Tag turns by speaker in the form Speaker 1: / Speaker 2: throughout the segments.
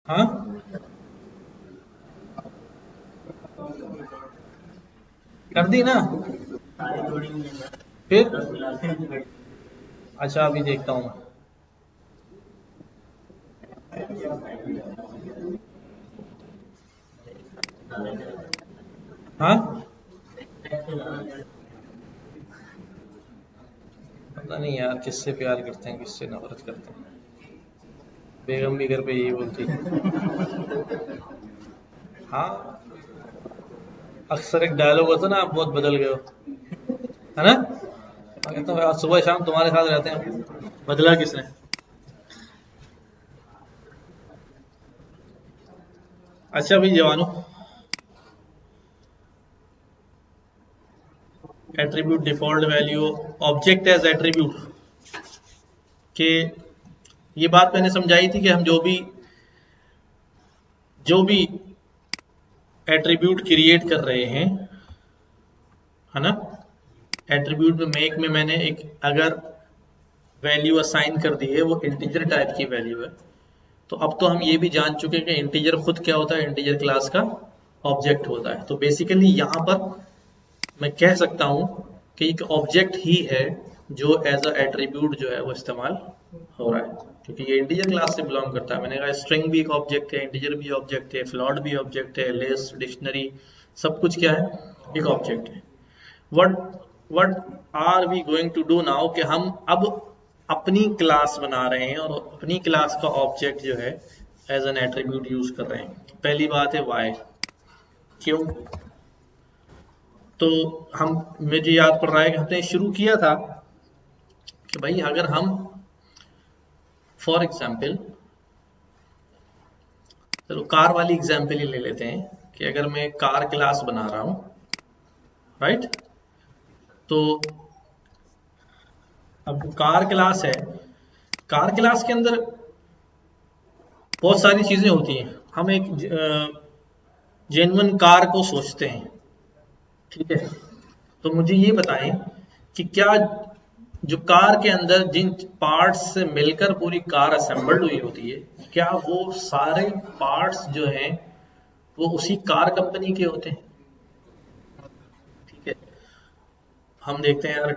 Speaker 1: हाँ, कर दी ना। फिर अच्छा, अभी देखता हूँ। हाँ, पता नहीं यार किससे प्यार करते हैं किससे नफरत करते हैं। बेगम भी घर पे यही बोलती है। हाँ, अक्सर एक डायलॉग होता है ना, आप बहुत बदल गए हो, है ना। मैं कहता हूँ आज सुबह शाम तुम्हारे साथ रहते हैं, बदला किसने। अच्छा भाई जवानों, attribute default value object as attribute के, ये बात मैंने समझाई थी कि हम जो भी एट्रीब्यूट क्रिएट कर रहे हैं, है ना। एट्रीब्यूट में मेक में मैंने एक अगर वैल्यू असाइन कर दी है, वो इंटीजर टाइप की वैल्यू है। तो अब तो हम ये भी जान चुके हैं कि इंटीजर खुद क्या होता है, इंटीजर क्लास का ऑब्जेक्ट होता है। तो बेसिकली यहाँ पर मैं कह सकता हूँ कि एक ऑब्जेक्ट ही है जो एज अ एट्रीब्यूट जो है वो इस्तेमाल हो रहा है, क्योंकि ये इंटीजर क्लास से बिलोंग करता है। मैंने कहा स्ट्रिंग भी एक ऑब्जेक्ट है, इंटीजर भी ऑब्जेक्ट है, फ्लोट भी ऑब्जेक्ट है, लिस्ट, डिक्शनरी, सब कुछ क्या है, एक ऑब्जेक्ट है। What what are we going to do now, कि हम अब अपनी क्लास बना रहे हैं और अपनी क्लास का ऑब्जेक्ट जो है एज एन एट्रीब्यूट यूज कर रहे हैं। पहली बात है वाई, क्यों। तो हम, मुझे याद पड़ रहा है कि हमने शुरू किया था कि भाई अगर हम फॉर एग्जाम्पल, चलो कार वाली एग्जाम्पल ही ले लेते हैं कि अगर मैं कार क्लास बना रहा हूं, राइट। तो अब कार क्लास है, कार क्लास के अंदर बहुत सारी चीजें होती हैं। हम एक जेन्युइन कार को सोचते हैं, ठीक है। तो मुझे ये बताएं कि क्या जो कार के अंदर जिन पार्ट्स से मिलकर पूरी कार असेंबल्ड हुई होती है, क्या वो सारे पार्ट्स जो हैं वो उसी कार कंपनी के होते हैं, ठीक है। हम देखते हैं यार,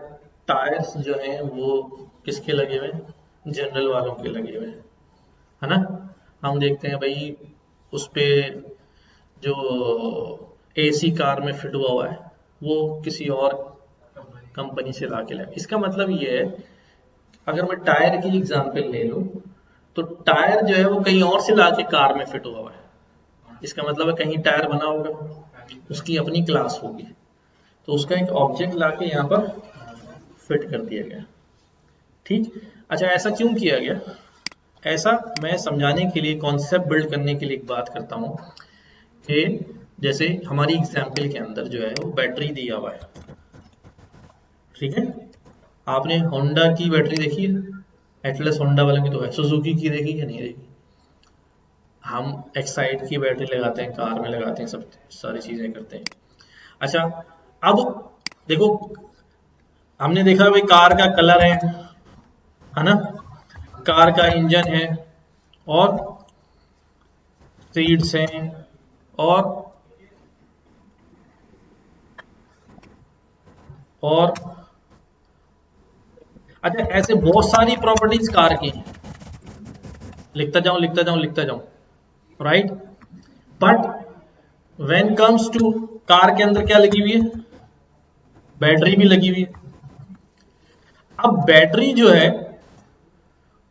Speaker 1: टायर्स जो हैं वो किसके लगे हुए हैं, जनरल वालों के लगे हुए हैं, है ना। हम देखते हैं भाई उस पे जो एसी कार में फिट हुआ हुआ है वो किसी और कंपनी से ला के लाए। इसका मतलब ये है, अगर मैं टायर की एग्जांपल ले लूं, तो टायर जो है वो कहीं और से ला के कार में फिट हुआ हुआ है। इसका मतलब है कहीं टायर बना होगा, उसकी अपनी क्लास होगी, तो उसका एक ऑब्जेक्ट ला के यहाँ पर फिट कर दिया गया, ठीक। अच्छा, ऐसा क्यों किया गया, ऐसा मैं समझाने के लिए, कॉन्सेप्ट बिल्ड करने के लिए एक बात करता हूँ कि जैसे हमारी एग्जाम्पल के अंदर जो है वो बैटरी दिया हुआ है, ठीक है। आपने होंडा की बैटरी देखी है, एटलस होंडा वाले की तो है, सुजुकी की देखी है नहीं देखी। हम एक्साइड की बैटरी लगाते हैं, कार में लगाते हैं, सब सारी चीजें करते हैं। अच्छा, अब देखो, हमने देखा भाई कार का कलर है ना, कार का इंजन है, और सीट्स हैं, और और अच्छा, ऐसे बहुत सारी प्रॉपर्टीज कार की हैं। लिखता जाऊं लिखता जाऊं लिखता जाऊं, right. But when comes to car के अंदर क्या लगी हुई है, बैटरी भी लगी हुई है। अब बैटरी जो है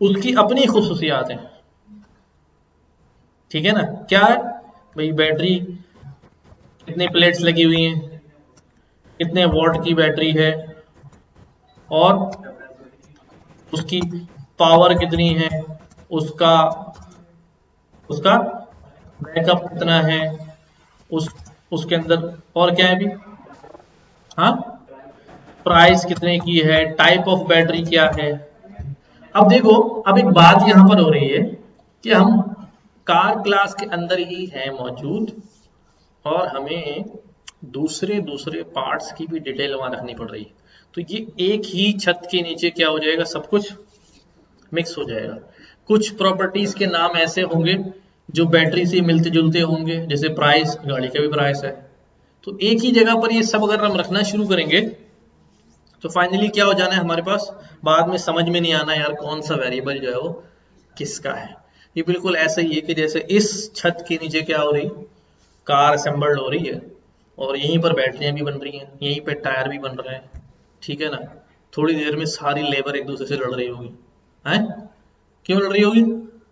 Speaker 1: उसकी अपनी खुसूसियात हैं, ठीक है ना। क्या है भाई, बैटरी कितने प्लेट्स लगी हुई हैं, कितने वॉट की बैटरी है, और उसकी पावर कितनी है, उसका उसका बैकअप कितना है, उस उसके अंदर और क्या है भी, हाँ, प्राइस कितने की है, टाइप ऑफ बैटरी क्या है। अब देखो, अब एक बात यहां पर हो रही है कि हम कार क्लास के अंदर ही है मौजूद, और हमें दूसरे दूसरे पार्ट्स की भी डिटेल वहां रखनी पड़ रही है। तो ये एक ही छत के नीचे क्या हो जाएगा, सब कुछ मिक्स हो जाएगा। कुछ प्रॉपर्टीज के नाम ऐसे होंगे जो बैटरी से मिलते जुलते होंगे, जैसे प्राइस, गाड़ी का भी प्राइस है। तो एक ही जगह पर ये सब अगर हम रखना शुरू करेंगे तो फाइनली क्या हो जाना है हमारे पास, बाद में समझ में नहीं आना यार कौन सा वेरिएबल जो है वो किसका है। ये बिल्कुल ऐसा ही है कि जैसे इस छत के नीचे क्या हो रही, कार असेंबल्ड हो रही है और यहीं पर बैटरियां भी बन रही हैं, यहीं पे टायर भी बन रहे हैं, ठीक है ना। थोड़ी देर में सारी लेबर एक दूसरे से लड़ रही होगी, हैं? क्यों लड़ रही होगी?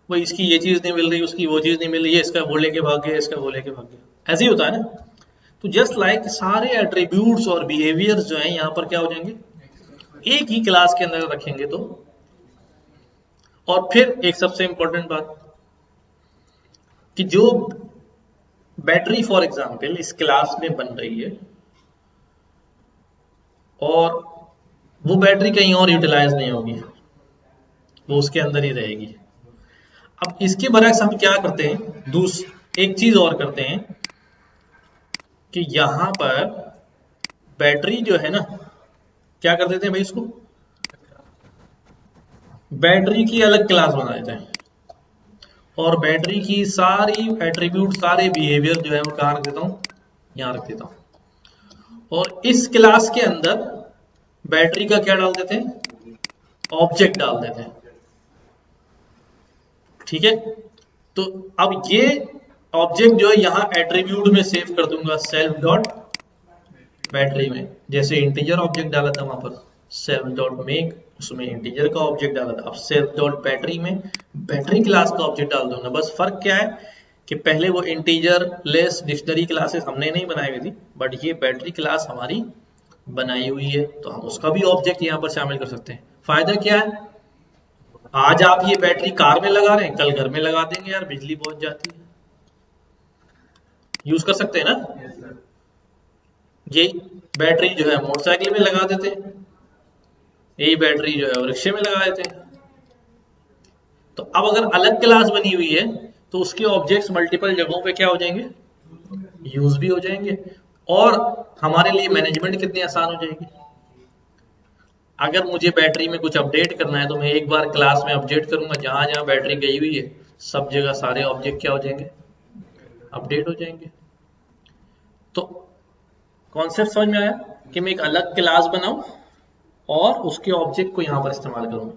Speaker 1: भाई इसकी ये चीज नहीं मिल रही, उसकी वो चीज नहीं मिल रही है, इसका वो लेके भाग गया, इसका वो लेके भाग गया, ऐसे ही होता है ना। तो जस्ट लाइक सारे एट्रीब्यूट्स और बिहेवियर्स जो हैं यहाँ पर क्या हो जाएंगे, एक ही क्लास के अंदर रखेंगे तो। और फिर एक सबसे इंपॉर्टेंट बात कि जो बैटरी फॉर एग्जांपल इस क्लास में बन रही है और वो बैटरी कहीं और यूटिलाइज नहीं होगी, वो उसके अंदर ही रहेगी। अब इसके बरक्स हम क्या करते हैं, एक चीज और करते हैं कि यहां पर बैटरी जो है ना, क्या कर देते हैं भाई, इसको बैटरी की अलग क्लास बना देते हैं और बैटरी की सारी एट्रीब्यूट, सारे बिहेवियर जो है वो कहाँ रख देता हूँ, यहाँ रख देता हूँ। और इस क्लास के अंदर बैटरी का क्या डाल देते हैं, ऑब्जेक्ट डाल देते हैं, ठीक है। तो अब ये ऑब्जेक्ट जो है यहाँ एट्रीब्यूट में सेव कर दूंगा सेल्फ डॉट बैटरी में, जैसे इंटीजर ऑब्जेक्ट डाला था वहां पर सेल्फ डॉट मेक, उसमें इंटीजर का ऑब्जेक्ट डाला था। अब सेल्फ डॉट बैटरी में बैटरी क्लास का ऑब्जेक्ट डाल दूंगा। बस फर्क क्या है कि पहले वो इंटीजर लेस डिक्शनरी क्लासेस हमने नहीं बनाई हुई थी, बट ये बैटरी क्लास हमारी बनाई हुई है, तो हम उसका भी ऑब्जेक्ट यहाँ पर शामिल कर सकते हैं। फायदा क्या है, आज आप ये बैटरी कार में लगा रहे हैं, कल घर में लगा देंगे, यार बिजली बहुत जाती है, यूज कर सकते हैं ना। यही बैटरी जो है मोटरसाइकिल में लगा देते हैं, यही बैटरी जो है वो रिक्शे में लगा देते हैं। तो अब अगर अलग क्लास बनी हुई है तो उसके ऑब्जेक्ट्स मल्टीपल जगहों पे क्या हो जाएंगे, यूज भी हो जाएंगे, और हमारे लिए मैनेजमेंट कितनी आसान हो जाएगी। अगर मुझे बैटरी में कुछ अपडेट करना है तो मैं एक बार क्लास में अपडेट करूंगा, जहां जहां बैटरी गई हुई है सब जगह सारे ऑब्जेक्ट क्या हो जाएंगे, अपडेट हो जाएंगे। तो कॉन्सेप्ट समझ में आया कि मैं एक अलग क्लास बनाऊं और उसके ऑब्जेक्ट को यहां पर इस्तेमाल करूं।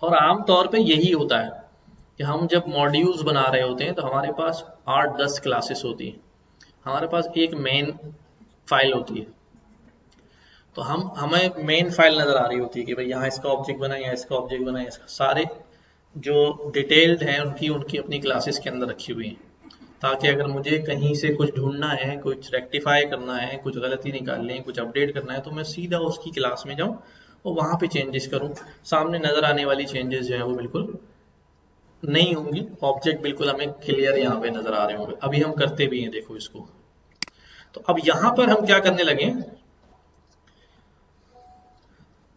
Speaker 1: और आमतौर पे यही होता है कि हम जब मॉड्यूल्स बना रहे होते हैं तो हमारे पास 8-10 क्लासेस होती हैं, हमारे पास एक मेन फाइल होती है। तो हमें मेन फाइल नजर आ रही होती है कि भाई यहाँ इसका ऑब्जेक्ट बना, यहाँ इसका ऑब्जेक्ट बना, इसका सारे जो डिटेल्ड हैं उनकी उनकी अपनी क्लासेस के अंदर रखी हुई हैं, ताकि अगर मुझे कहीं से कुछ ढूंढना है, कुछ रेक्टिफाई करना है, कुछ गलती निकालनी है, कुछ अपडेट करना है, तो मैं सीधा उसकी क्लास में जाऊं और वहां पे चेंजेस करूं। सामने नजर आने वाली चेंजेस जो है वो बिल्कुल नहीं होंगी, ऑब्जेक्ट बिल्कुल हमें क्लियर यहाँ पे नजर आ रहे होंगे। अभी हम करते भी हैं, देखो इसको। तो अब यहाँ पर हम क्या करने लगे,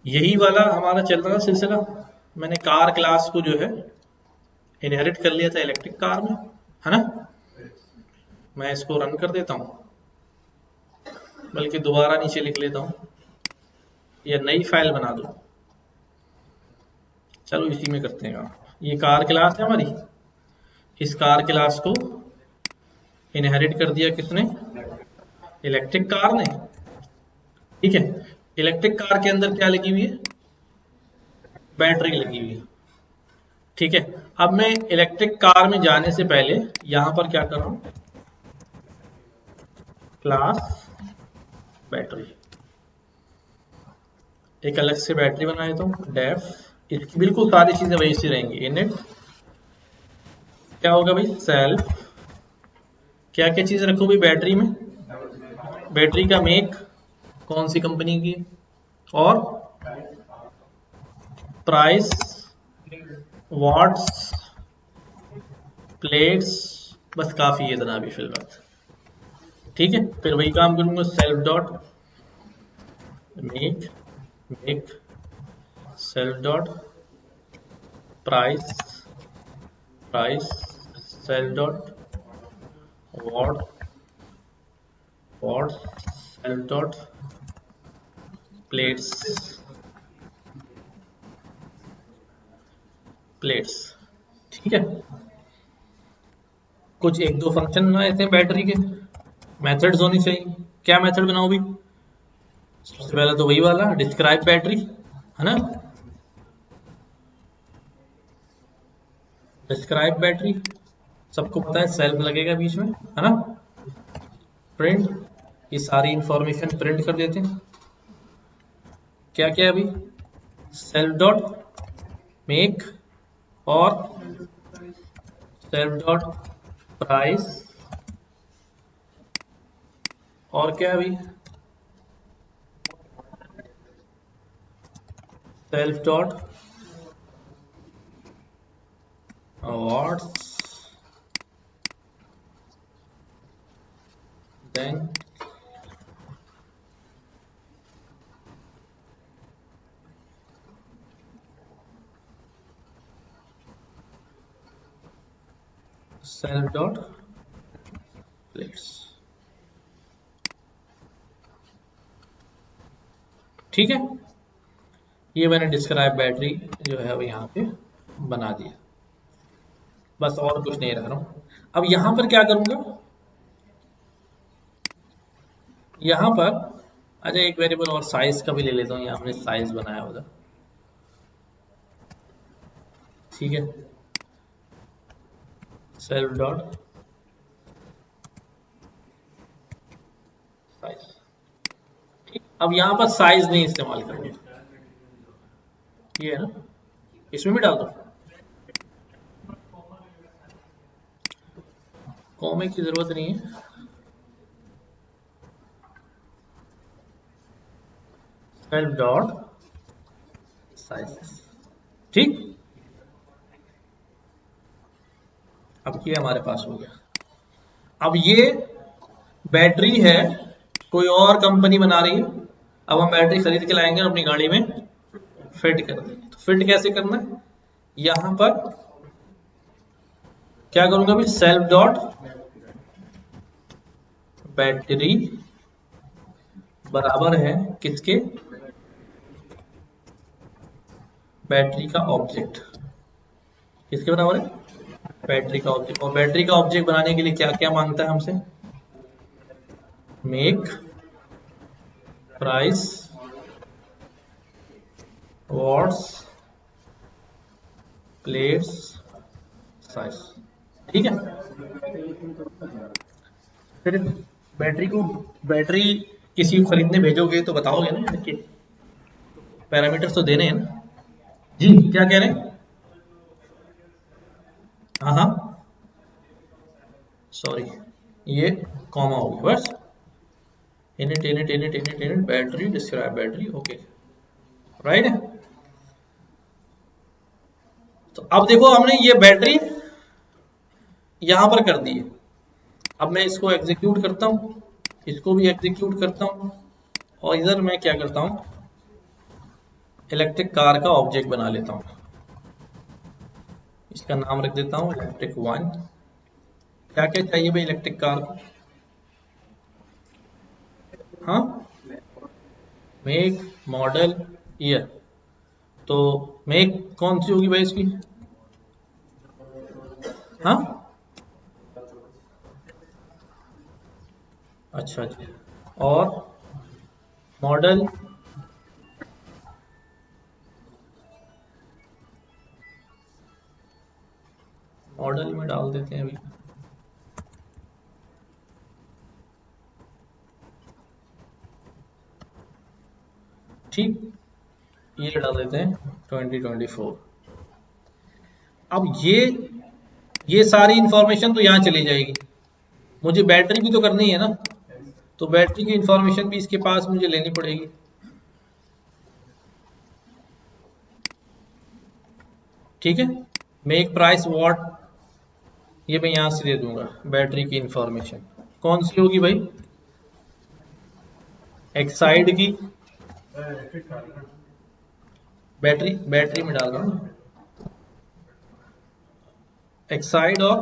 Speaker 1: यही वाला हमारा चल रहा सिलसिला। मैंने कार क्लास को जो है इनहेरिट कर लिया था इलेक्ट्रिक कार में, है ना। मैं इसको रन कर देता हूँ, बल्कि दोबारा नीचे लिख लेता हूँ या नई फाइल बना दूँ। चलो इसी में करते हैं काम। ये कार क्लास है हमारी, इस कार क्लास को इनहेरिट कर दिया किसने, इलेक्ट्रिक कार ने, ठीक है। इलेक्ट्रिक कार के अंदर क्या लगी हुई है, बैटरी लगी हुई है, ठीक है। अब मैं इलेक्ट्रिक कार में जाने से पहले यहां पर क्या कर रहा हूं, क्लास बैटरी, एक अलग से बैटरी बना देता हूं डेफ, इसकी बिल्कुल सारी चीजें वही सी रहेंगी। इनिट क्या होगा भाई, सेल्फ, क्या क्या चीज रखो भाई बैटरी में, बैटरी का मेक कौन सी कंपनी की, और प्राइस, वॉट्स, प्लेट्स, बस काफी है इतना भी फिलहाल, ठीक है। फिर वही काम करूंगा, self dot make, make self dot price, price self dot what, what self dot plates, plates, ठीक है। कुछ एक दो फंक्शन बनाए थे बैटरी के, मेथड्स होनी चाहिए। क्या मेथड बनाओ भी? सबसे पहले तो वही वाला डिस्क्राइब बैटरी है ना, डिस्क्राइब बैटरी सबको पता है, सेल्फ लगेगा बीच में है ना। प्रिंट, ये सारी इंफॉर्मेशन प्रिंट कर देते हैं। क्या क्या अभी? सेल्फ डॉट मेक और सेल्फ डॉट प्राइस, और क्या अभी? Self dot awards, then self dot plates. ठीक है, ये मैंने डिस्क्राइब बैटरी जो है वो यहाँ पे बना दिया, बस और कुछ नहीं रख रहा हूँ। अब यहाँ पर क्या करूंगा, यहाँ पर अच्छा एक वेरिएबल और साइज का भी ले लेता हूँ, यहाँ हमने साइज बनाया होगा। ठीक है, सेल्फ डॉट साइज। ठीक, अब यहाँ पर साइज नहीं इस्तेमाल करूंगा, ये है ना, इसमें भी डाल दो, कॉमे की जरूरत नहीं है। Self dot size. ठीक, अब ये हमारे पास हो गया। अब ये बैटरी है, कोई और कंपनी बना रही है, अब हम बैटरी खरीद के लाएंगे और अपनी गाड़ी में फिट कर देंगे। तो फिट कैसे करना है, यहां पर क्या करूंगा अभी, सेल्फ डॉट बैटरी बराबर है किसके, बैटरी का ऑब्जेक्ट। किसके बराबर है, बैटरी का ऑब्जेक्ट। और बैटरी का ऑब्जेक्ट बनाने के लिए क्या क्या मांगता है हमसे, make price watts plates size. ठीक है, फिर बैटरी किसी को खरीदने भेजोगे तो बताओगे ना कि पैरामीटर्स तो देने हैं ना। जी क्या कह रहे हैं? हाँ हाँ, सॉरी ये कॉमा हो गया बस। Init init init init init battery describe battery, okay right है। तो अब देखो हमने ये बैटरी यहां पर कर दी है। अब मैं इसको एग्जीक्यूट करता हूं, इसको भी एग्जीक्यूट करता हूं, और इधर मैं क्या करता हूं, इलेक्ट्रिक कार का ऑब्जेक्ट बना लेता हूं। इसका नाम रख देता हूं इलेक्ट्रिक वन। क्या क्या चाहिए भाई इलेक्ट्रिक कार को, हाँ, मेक मॉडल ईयर। तो मेक कौन सी होगी भाई इसकी, हाँ अच्छा जी, और मॉडल मॉडल में डाल देते हैं अभी, ठीक, ये डाल देते हैं 2024। अब ये सारी इंफॉर्मेशन तो यहाँ चली जाएगी, मुझे बैटरी भी तो करनी है ना, तो बैटरी की इंफॉर्मेशन भी इसके पास मुझे लेनी पड़ेगी। ठीक है, मेक प्राइस वॉट, ये मैं यहां से दे दूंगा। बैटरी की इंफॉर्मेशन कौन सी होगी भाई, एक्साइड की, बैटरी बैटरी में डाल रहा हूं, एक्साइड और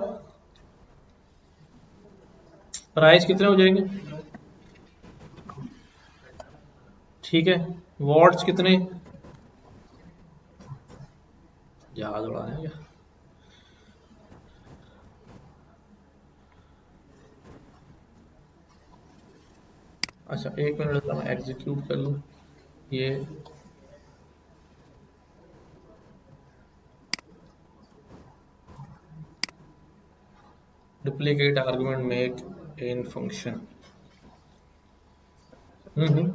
Speaker 1: प्राइस कितने हो जाएंगे, ठीक है, वॉट्स कितने, जहाज उड़ाने क्या, अच्छा एक मिनट मैं एग्जीक्यूट कर लूँ ये। Duplicate argument make in function. Hmm.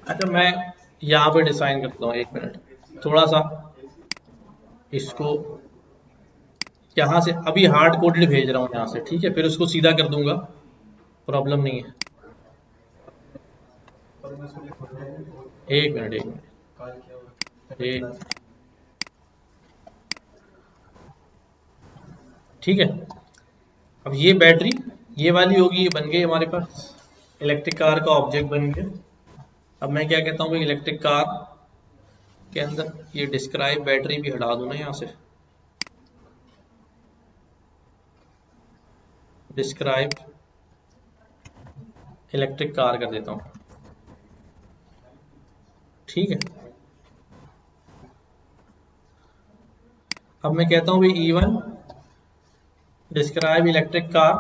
Speaker 1: अच्छा मैं यहाँ पे डिजाइन करता हूँ, एक मिनट थोड़ा सा इसको यहाँ से अभी हार्ड कोडेड भेज रहा हूँ यहाँ से, ठीक है, फिर उसको सीधा कर दूंगा, प्रॉब्लम नहीं है। एक मिनट एक मिनट ठीक है। अब ये बैटरी ये वाली होगी, ये बन गई हमारे पास इलेक्ट्रिक कार का ऑब्जेक्ट बन गया। अब मैं क्या कहता हूँ, इलेक्ट्रिक कार के अंदर ये डिस्क्राइब बैटरी भी हटा दूं ना यहाँ से, डिस्क्राइब इलेक्ट्रिक कार कर देता हूँ, ठीक है। अब मैं कहता हूँ भाई E1 डिस्क्राइब इलेक्ट्रिक कार,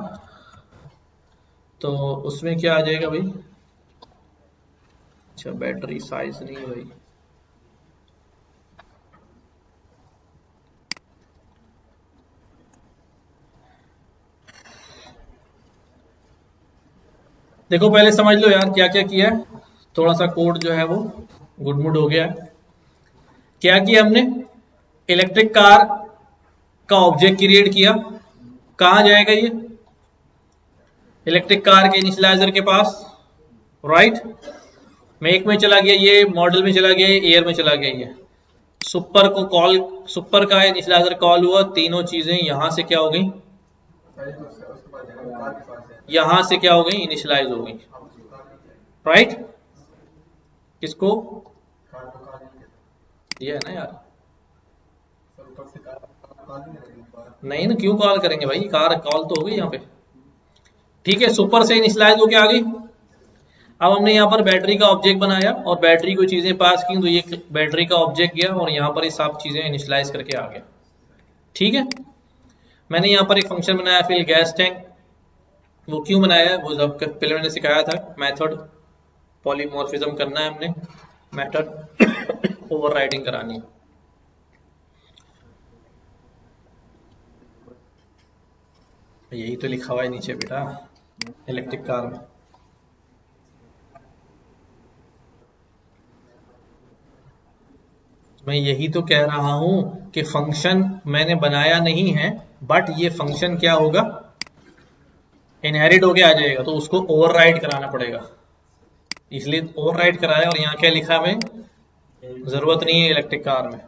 Speaker 1: तो उसमें क्या आ जाएगा भाई, अच्छा बैटरी साइज नहीं है भाई, देखो पहले समझ लो यार क्या क्या किया है, थोड़ा सा कोड जो है वो गुडमुड हो गया है। क्या किया हमने, इलेक्ट्रिक कार का ऑब्जेक्ट क्रिएट किया, कहाँ जाएगा ये, इलेक्ट्रिक कार के इनिशियलाइजर के पास, राइट। मेक में चला गया ये, मॉडल में चला गया, एयर में चला गया ये, सुपर को कॉल, सुपर का इनिशियलाइजर कॉल हुआ, तीनों चीजें यहां से क्या हो गई, यहां से क्या हो गई, इनिशियलाइज हो गई, राइट। किसको दिया है ना यार, नहीं ना, क्यों कॉल करेंगे भाई, कार कॉल तो हो गई यहाँ पे, ठीक है। सुपर से इनिशियलाइज होके आ गई। अब हमने यहाँ पर बैटरी का ऑब्जेक्ट बनाया और बैटरी को चीजें पास की, तो ये बैटरी का ऑब्जेक्ट गया और यहाँ पर ये सब चीजें इनिशियलाइज करके आ गया, ठीक है। मैंने यहाँ पर एक फंक्शन बनाया फिल गैस टैंक, वो क्यों बनाया है, वो जब पहले मैंने सिखाया था, मेथड पॉलीमॉर्फिज्म करना है हमने, मेथड ओवरराइडिंग करानी है। यही तो लिखा हुआ है नीचे बेटा इलेक्ट्रिक कार में। मैं यही तो कह रहा हूं कि फंक्शन मैंने बनाया नहीं है, बट ये फंक्शन क्या होगा, इनहेरिट होके आ जाएगा, तो उसको ओवरराइड कराना पड़ेगा, इसलिए ओवरराइड कराया। और यहाँ क्या लिखा है, जरूरत नहीं है इलेक्ट्रिक कार में।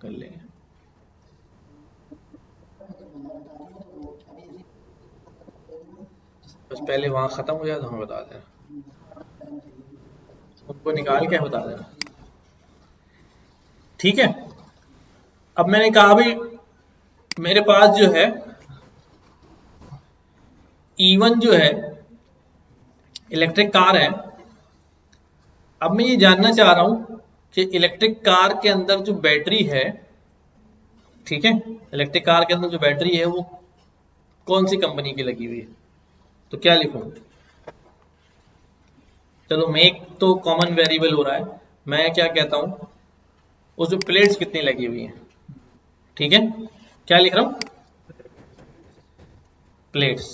Speaker 1: कर लेंगे, बस पहले वहां खत्म हो जाए तो हमें बता देना, उनको निकाल के बता देना, ठीक है। अब मैंने कहा भाई मेरे पास जो है E1 जो है इलेक्ट्रिक कार है। अब मैं ये जानना चाह रहा हूं कि इलेक्ट्रिक कार के अंदर जो बैटरी है, ठीक है, इलेक्ट्रिक कार के अंदर जो बैटरी है वो कौन सी कंपनी की लगी हुई है, तो क्या लिखूं, चलो मेक तो कॉमन वेरिएबल हो रहा है, मैं क्या कहता हूं उस जो प्लेट्स कितनी लगी हुई हैं, ठीक है, क्या लिख रहा हूं, प्लेट्स।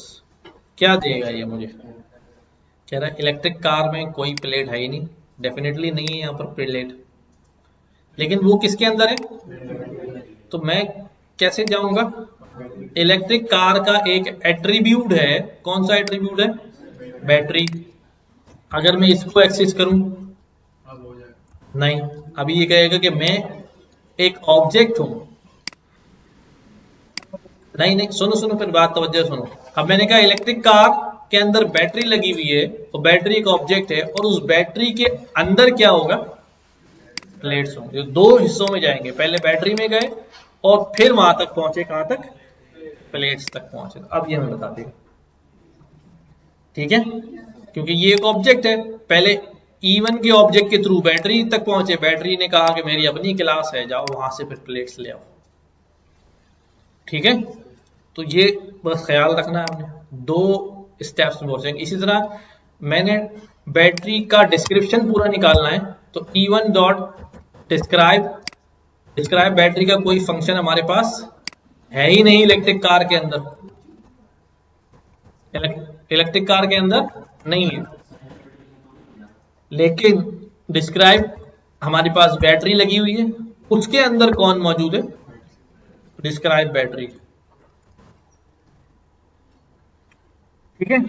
Speaker 1: क्या देगा ये मुझे, कह रहा है इलेक्ट्रिक कार में कोई प्लेट है ही नहीं, डेफिनेटली नहीं है यहाँ पर प्लेट, लेकिन वो किसके अंदर है, तो मैं कैसे जाऊंगा, इलेक्ट्रिक कार का एक एट्रीब्यूट है, कौन सा एट्रीब्यूट है, बैटरी। अगर मैं इसको एक्सेस करूं, नहीं, अभी ये कहेगा कि मैं एक ऑब्जेक्ट हूं, नहीं नहीं, सुनो सुनो फिर बात तवज्जो सुनो। अब मैंने कहा इलेक्ट्रिक कार के अंदर बैटरी लगी हुई है, तो बैटरी एक ऑब्जेक्ट है, और उस बैटरी के अंदर क्या होगा, प्लेट्स होंगे, जो दो हिस्सों में जाएंगे, पहले बैटरी में गए और फिर वहां तक पहुंचे, कहां तक, प्लेट्स तक पहुंचे। अब ये हमें बता देगा, ठीक है, क्योंकि ये एक ऑब्जेक्ट है। पहले E1 के ऑब्जेक्ट के थ्रू बैटरी तक पहुंचे, बैटरी ने कहा कि मेरी अपनी क्लास है, जाओ वहां से फिर प्लेट्स ले आओ। ठीक है, तो ये बस ख्याल रखना है हमने, दो स्टेप्स में पहुंचेंगे। इसी तरह मैंने बैटरी का डिस्क्रिप्शन पूरा निकालना है, तो E1 dot describe, describe battery का कोई फंक्शन हमारे पास है ही नहीं इलेक्ट्रिक कार के अंदर, इलेक्ट्रिक कार के अंदर नहीं है। लेकिन डिस्क्राइब हमारे पास बैटरी लगी हुई है, उसके अंदर कौन मौजूद है, डिस्क्राइब बैटरी। ठीक है,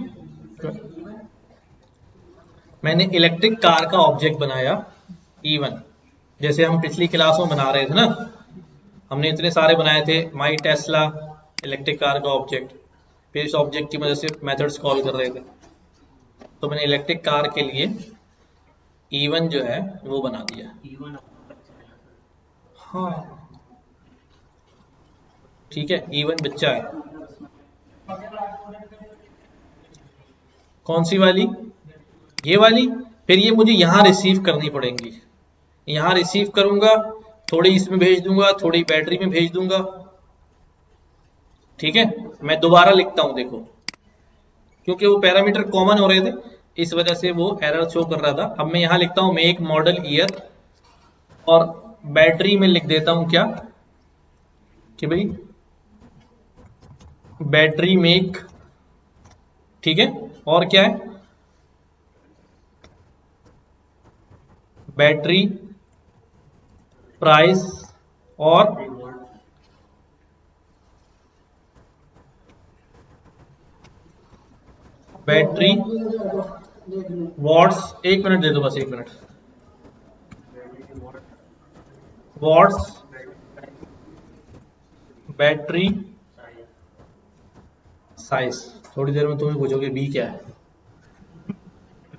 Speaker 1: मैंने इलेक्ट्रिक कार का ऑब्जेक्ट बनाया E1, जैसे हम पिछली क्लास में बना रहे थे ना, हमने इतने सारे बनाए थे, माई टेस्ला इलेक्ट्रिक कार का ऑब्जेक्ट, फिर इस ऑब्जेक्ट की मदद से मेथड्स कॉल कर रहे थे। तो मैंने इलेक्ट्रिक कार के लिए E1 जो है वो बना दिया। हाँ ठीक है, E1 बच्चा है। कौन सी वाली, ये वाली, फिर ये मुझे यहाँ रिसीव करनी पड़ेंगी, यहाँ रिसीव करूंगा, थोड़ी इसमें भेज दूंगा, थोड़ी बैटरी में भेज दूंगा। ठीक है, मैं दोबारा लिखता हूं, देखो क्योंकि वो पैरामीटर कॉमन हो रहे थे इस वजह से वो एरर शो कर रहा था। अब मैं यहाँ लिखता हूं मेक मॉडल ईयर, और बैटरी में लिख देता हूं क्या कि भाई बैटरी मेक, ठीक है, और क्या है, बैटरी प्राइस और बैटरी वॉट्स। एक मिनट दे दो बस, एक मिनट, वॉट्स बैटरी साइज। थोड़ी देर में तुम्हें पूछोगे बी क्या है,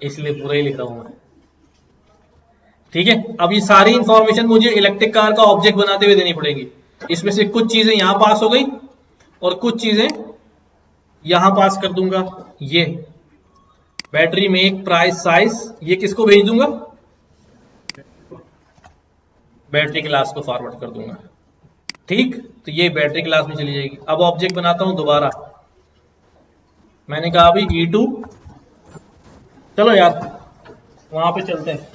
Speaker 1: इसलिए पूरा ही लिख रहा हूं मैं। ठीक है, अब ये सारी इंफॉर्मेशन मुझे इलेक्ट्रिक कार का ऑब्जेक्ट बनाते हुए देनी पड़ेगी। इसमें से कुछ चीजें यहां पास हो गई और कुछ चीजें यहां पास कर दूंगा। ये बैटरी मेक प्राइस साइज, ये किसको भेज दूंगा, बैटरी क्लास को फॉरवर्ड कर दूंगा। ठीक, तो ये बैटरी क्लास में चली जाएगी। अब ऑब्जेक्ट बनाता हूं दोबारा, मैंने कहा अभी E2, चलो यार वहां पे चलते हैं।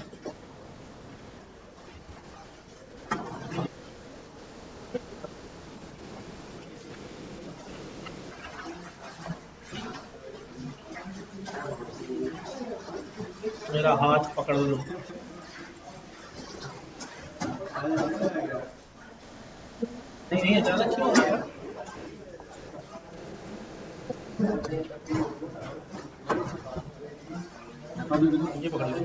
Speaker 1: मेरा हाथ पकड़ लो। नहीं नहीं, अचानक क्यों हो गया? ये पकड़ लो।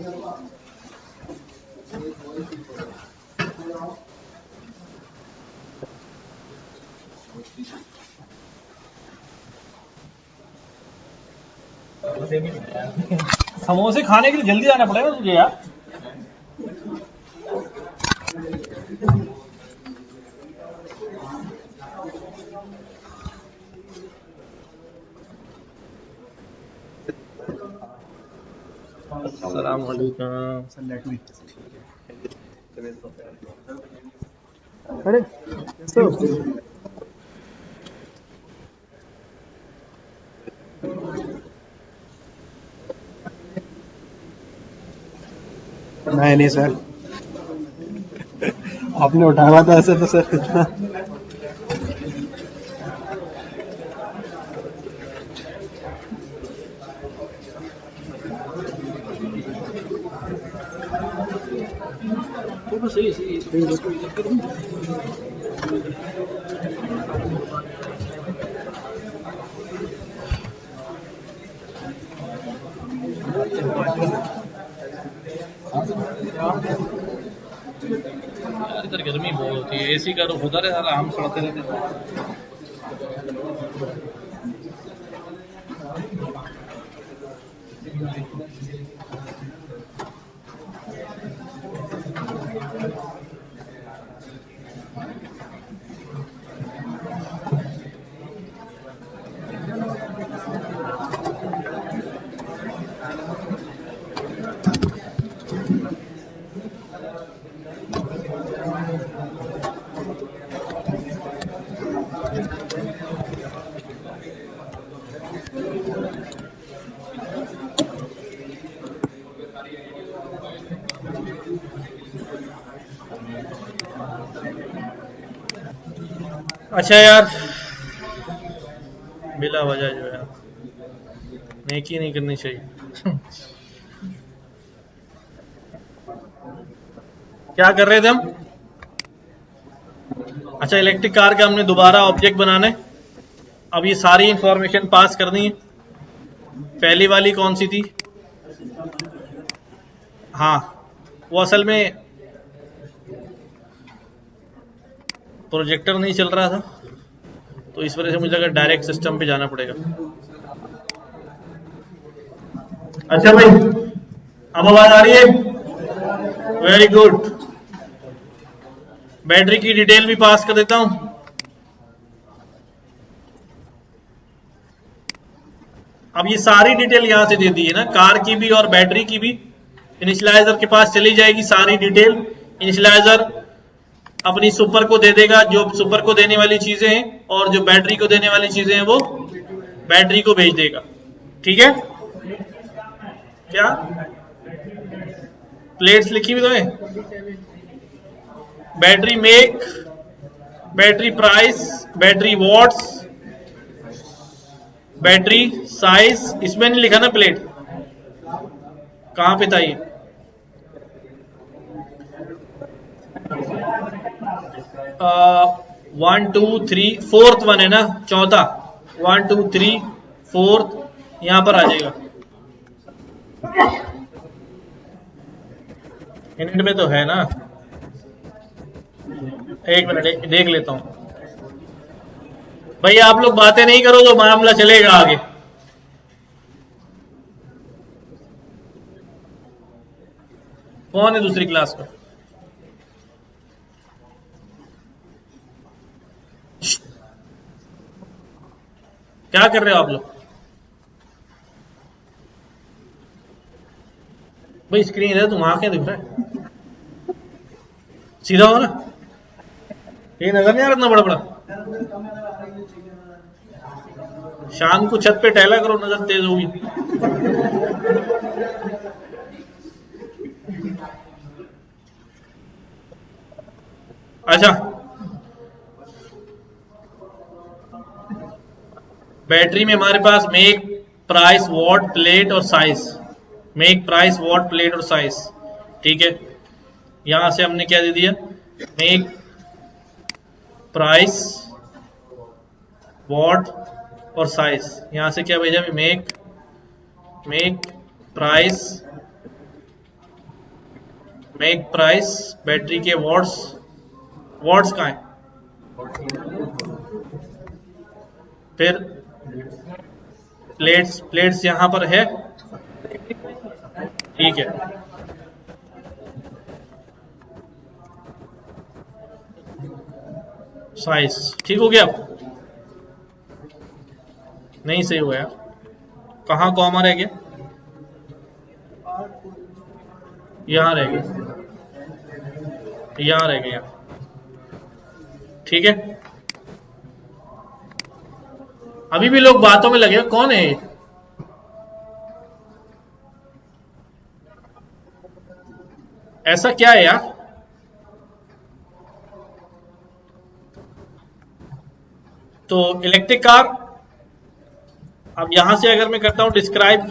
Speaker 1: समोसे खाने के लिए जल्दी आना पड़ेगा तुझे यार। अस्सलाम वालेकुम। अरे तो
Speaker 2: नहीं सर, आपने उठाया था ऐसे तो सर इतना।
Speaker 1: सही सही। यार इधर गर्मी बहुत होती है, AC का रुख उधर है, सारा हम सड़ते रहते हैं। अच्छा यार, बिला वजह जो है नेकी नहीं करनी चाहिए। क्या कर रहे थे हम? अच्छा, इलेक्ट्रिक कार का हमने दोबारा ऑब्जेक्ट बनाना है। अब ये सारी इंफॉर्मेशन पास करनी है। पहली वाली कौन सी थी? हाँ, वो असल में प्रोजेक्टर नहीं चल रहा था, तो इस वजह से मुझे लगा डायरेक्ट सिस्टम पे जाना पड़ेगा। अच्छा भाई, अब आवाज आ रही है? Very good. बैटरी की डिटेल भी पास कर देता हूं। अब ये सारी डिटेल यहां से दे दी है ना, कार की भी और बैटरी की भी। इनिशियलाइजर के पास चली जाएगी सारी डिटेल। इनिशियलाइजर अपनी सुपर को दे देगा जो सुपर को देने वाली चीजें हैं, और जो बैटरी को देने वाली चीजें हैं वो बैटरी को भेज देगा। ठीक है? क्या प्लेट्स लिखी हुई तो है? Battery make, battery price, battery watts, battery size. इसमें नहीं लिखा ना प्लेट? कहां पे था ये? 1 2 3 फोर्थ वन है ना, चौथा। 1 2 3 4 यहां पर आ जाएगा। मिनट में तो है ना, एक मिनट देख लेता हूं। भाई आप लोग बातें नहीं करो तो मामला चलेगा आगे। कौन है दूसरी क्लास का? क्या कर रहे हो आप लोग? भाई स्क्रीन है, तुम आंखें दिख रहा है, सीधा हो ना, ये नजर नहीं आ रहा इतना बड़ा बड़ा। शाम को छत पे टहला करो, नजर तेज होगी। अच्छा, बैटरी में हमारे पास मेक, प्राइस, वॉट, प्लेट और size. Make, price, what, plate और साइज। ठीक है, यहां से हमने क्या दे दिया? मेक, प्राइस, वॉट और साइज। यहां से क्या भेजा? Make, make price, make price, battery के वॉट्स। वॉट्स कहाँ है? फिर प्लेट्स, प्लेट्स यहां पर है। ठीक है, साइज। ठीक हो गया? नहीं सही हुआ यार, कहाँ कॉमा रह गया? यहां रह गया, यहां रह गया। ठीक है, अभी भी लोग बातों में लगे। कौन है ये? ऐसा क्या है यार? तो इलेक्ट्रिक कार, अब यहां से अगर मैं करता हूं डिस्क्राइब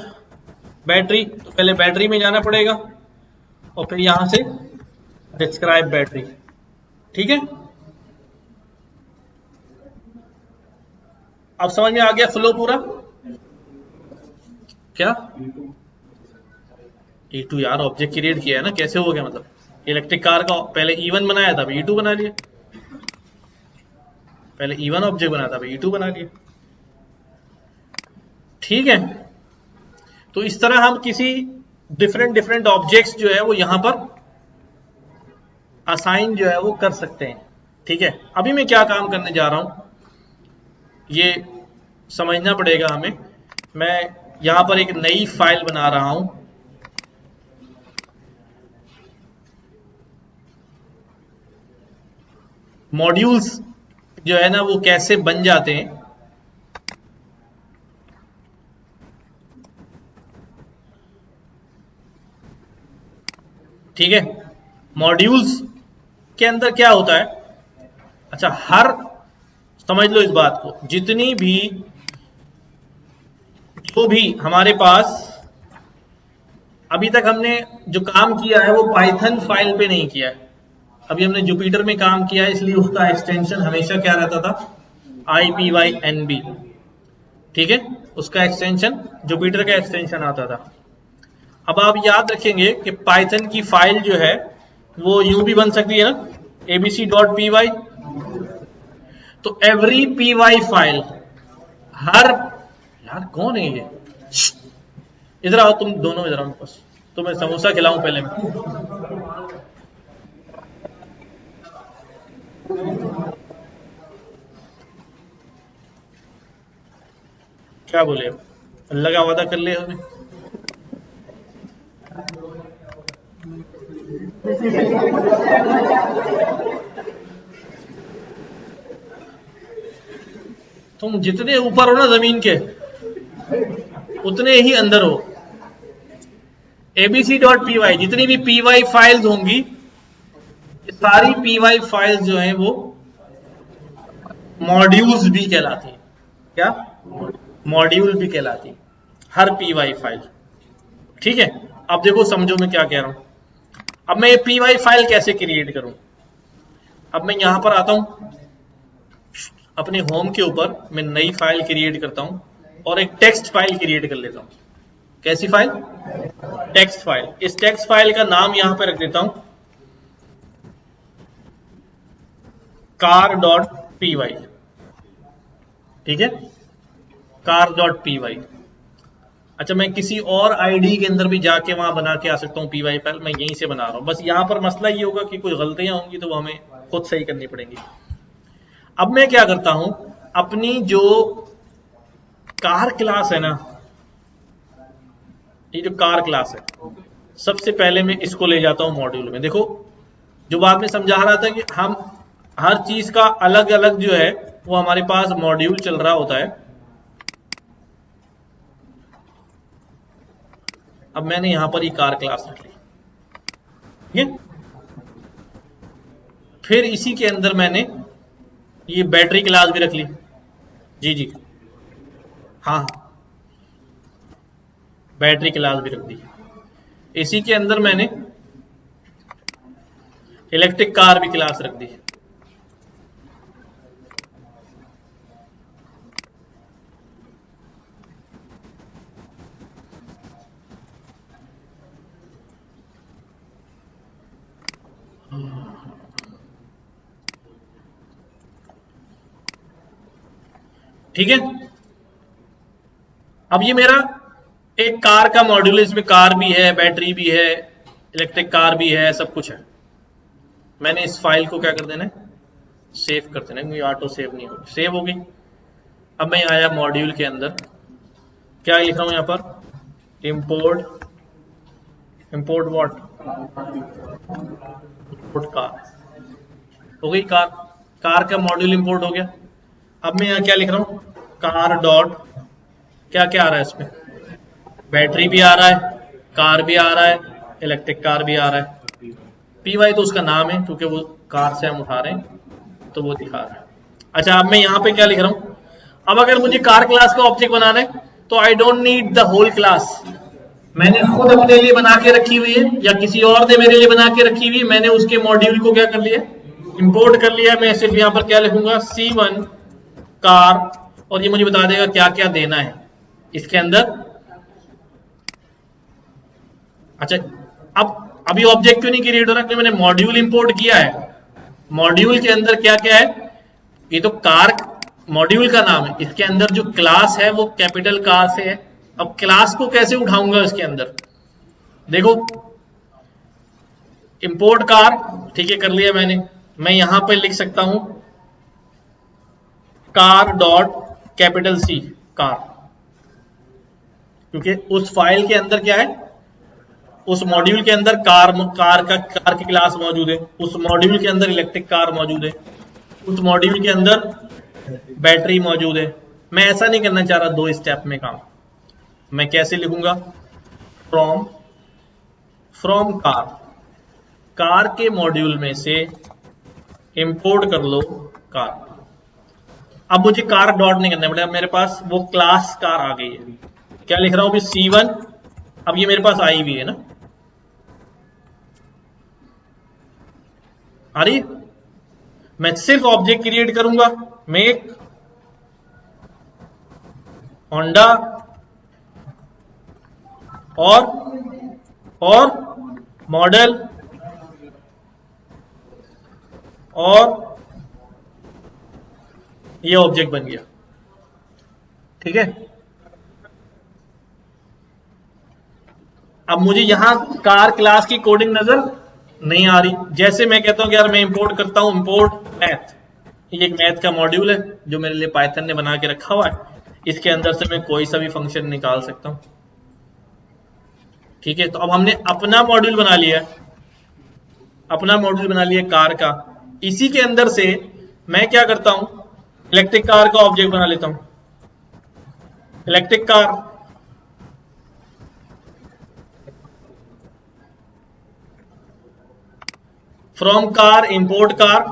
Speaker 1: बैटरी, तो पहले बैटरी में जाना पड़ेगा और फिर यहां से डिस्क्राइब बैटरी। ठीक है, अब समझ में आ गया फ्लो पूरा? क्या E2 यार, ऑब्जेक्ट क्रिएट किया है ना, कैसे हो गया मतलब? इलेक्ट्रिक कार का पहले E1 बनाया था, E2 बना लिया। पहले E1 ऑब्जेक्ट बना था, E2 बना लिया। ठीक है, तो इस तरह हम किसी डिफरेंट डिफरेंट ऑब्जेक्ट्स जो है वो यहां पर असाइन जो है वो कर सकते हैं। ठीक है, अभी मैं क्या काम करने जा रहा हूं ये समझना पड़ेगा हमें। मैं यहां पर एक नई फाइल बना रहा हूं। मॉड्यूल्स जो है ना वो कैसे बन जाते हैं। ठीक है, मॉड्यूल्स के अंदर क्या होता है? अच्छा, हर समझ लो इस बात को, जितनी भी जो भी हमारे पास अभी तक हमने जो काम किया है वो पाइथन फाइल पे नहीं किया है। अभी हमने जुपिटर में काम किया है, इसलिए उसका एक्सटेंशन हमेशा क्या रहता था, IPYNB। ठीक है, उसका एक्सटेंशन जुपिटर का एक्सटेंशन आता था। अब आप याद रखेंगे कि पाइथन की फाइल जो है वो यूं भी बन सकती है ना, abc.py। तो एवरी py फाइल, हर, यार कौन है ये, इधर आओ तुम दोनों, इधर आओ बस, तुम्हें समोसा खिलाऊं पहले मैं। क्या बोले, अल्लाह का वादा कर लिया हमने। तुम जितने ऊपर हो ना जमीन के, उतने ही अंदर हो। abc.py, जितनी भी py फाइल्स होंगी, सारी py फाइल्स जो हैं वो मॉड्यूल्स भी कहलाती हैं। क्या, मॉड्यूल भी कहलाती है हर py फाइल। ठीक है, अब देखो समझो मैं क्या कह रहा हूं। अब मैं ये py फाइल कैसे क्रिएट करूं। अब मैं यहां पर आता हूं, अपने होम के ऊपर मैं नई फाइल क्रिएट करता हूं और एक टेक्स्ट फाइल क्रिएट कर लेता हूं। कैसी फाइल, टेक्स्ट फाइल। इस टेक्स्ट फाइल का नाम यहां पे रख देता हूं car.py। ठीक है, car.py। अच्छा, मैं किसी और आईडी के अंदर भी जाके वहां बना के आ सकता हूँ py फाइल, मैं यहीं से बना रहा हूं। बस यहां पर मसला ये होगा कि कुछ गलतियां होंगी तो वो हमें खुद सही करनी पड़ेंगी। अब मैं क्या करता हूं, अपनी जो कार क्लास है ना, ये जो कार क्लास है, सबसे पहले मैं इसको ले जाता हूं मॉड्यूल में। देखो जो बात में समझा रहा था कि हम हर चीज का अलग अलग जो है वो हमारे पास मॉड्यूल चल रहा होता है। अब मैंने यहां पर ये कार क्लास रख ली, ठीक है। फिर इसी के अंदर मैंने ये बैटरी क्लास भी रख ली। जी जी, हाँ, बैटरी क्लास भी रख दी। इसी के अंदर मैंने इलेक्ट्रिक कार भी क्लास रख दी। ठीक है, अब ये मेरा एक कार का मॉड्यूल है, इसमें कार भी है, बैटरी भी है, इलेक्ट्रिक कार भी है, सब कुछ है। मैंने इस फाइल को क्या कर देना है, सेव कर देना है, क्योंकि ऑटो सेव नहीं होगी, सेव हो गई। अब मैं आया मॉड्यूल के अंदर, क्या लिख रहा हूं यहां पर, import, import what, import car. हो गई कार, कार का मॉड्यूल इंपोर्ट हो गया। अब मैं यहां क्या लिख रहा हूं, कार डॉट, क्या क्या आ रहा है इसमें, बैटरी भी आ रहा है, कार भी आ रहा है, इलेक्ट्रिक कार भी आ रहा है। py तो उसका नाम है, क्योंकि वो कार से हम उठा रहे हैं तो वो दिखा रहा है। अच्छा, अब मैं यहां पे क्या लिख रहा हूं, अब अगर मुझे कार क्लास का ऑब्जेक्ट बनाना है तो I don't need the whole class, मैंने खुद अपने लिए बना के रखी हुई है या किसी और ने मेरे लिए बना के रखी हुई है। मैंने उसके मॉड्यूल को क्या कर लिया, इंपोर्ट कर लिया। मैं सिर्फ यहां पर क्या लिखूंगा, C1 कार, और ये मुझे बता देगा क्या क्या देना है इसके अंदर। अच्छा, अब अभी ऑब्जेक्ट क्यों नहीं क्रिएट हो रहा, क्योंकि मैंने मॉड्यूल इंपोर्ट किया है। मॉड्यूल के अंदर क्या क्या है, ये तो कार मॉड्यूल का नाम है, इसके अंदर जो क्लास है वो कैपिटल कार से है। अब क्लास को कैसे उठाऊंगा इसके अंदर, देखो इंपोर्ट कार, ठीक है, कर लिया मैंने। मैं यहां पर लिख सकता हूं car dot capital C, car, क्योंकि उस फाइल के अंदर क्या है, उस मॉड्यूल के अंदर कार की क्लास मौजूद है, उस मॉड्यूल के अंदर इलेक्ट्रिक कार मौजूद है, उस मॉड्यूल के अंदर बैटरी मौजूद है। मैं ऐसा नहीं करना चाह रहा दो स्टेप में काम। मैं कैसे लिखूंगा, फ्रॉम, फ्रॉम कार, कार के मॉड्यूल में से इंपोर्ट कर लो कार। अब मुझे कार डॉट नहीं करना पड़ेगा, मेरे पास वो क्लास कार आ गई है। क्या लिख रहा हूं अभी C1, अब ये मेरे पास आई भी है ना, अरे मैं सिर्फ ऑब्जेक्ट क्रिएट करूंगा, मेक होंडा और मॉडल और ये ऑब्जेक्ट बन गया। ठीक है, अब मुझे यहां कार क्लास की कोडिंग नजर नहीं आ रही। जैसे मैं कहता हूं कि यार मैं इंपोर्ट करता हूं, इंपोर्ट मैथ, ये एक मैथ का मॉड्यूल है जो मेरे लिए पाइथन ने बना के रखा हुआ है, इसके अंदर से मैं कोई सा भी फंक्शन निकाल सकता हूं। ठीक है, तो अब हमने अपना मॉड्यूल बना लिया, अपना मॉड्यूल बना लिया कार का। इसी के अंदर से मैं क्या करता हूं, इलेक्ट्रिक कार का ऑब्जेक्ट बना लेता हूं। Electric car, from car import car,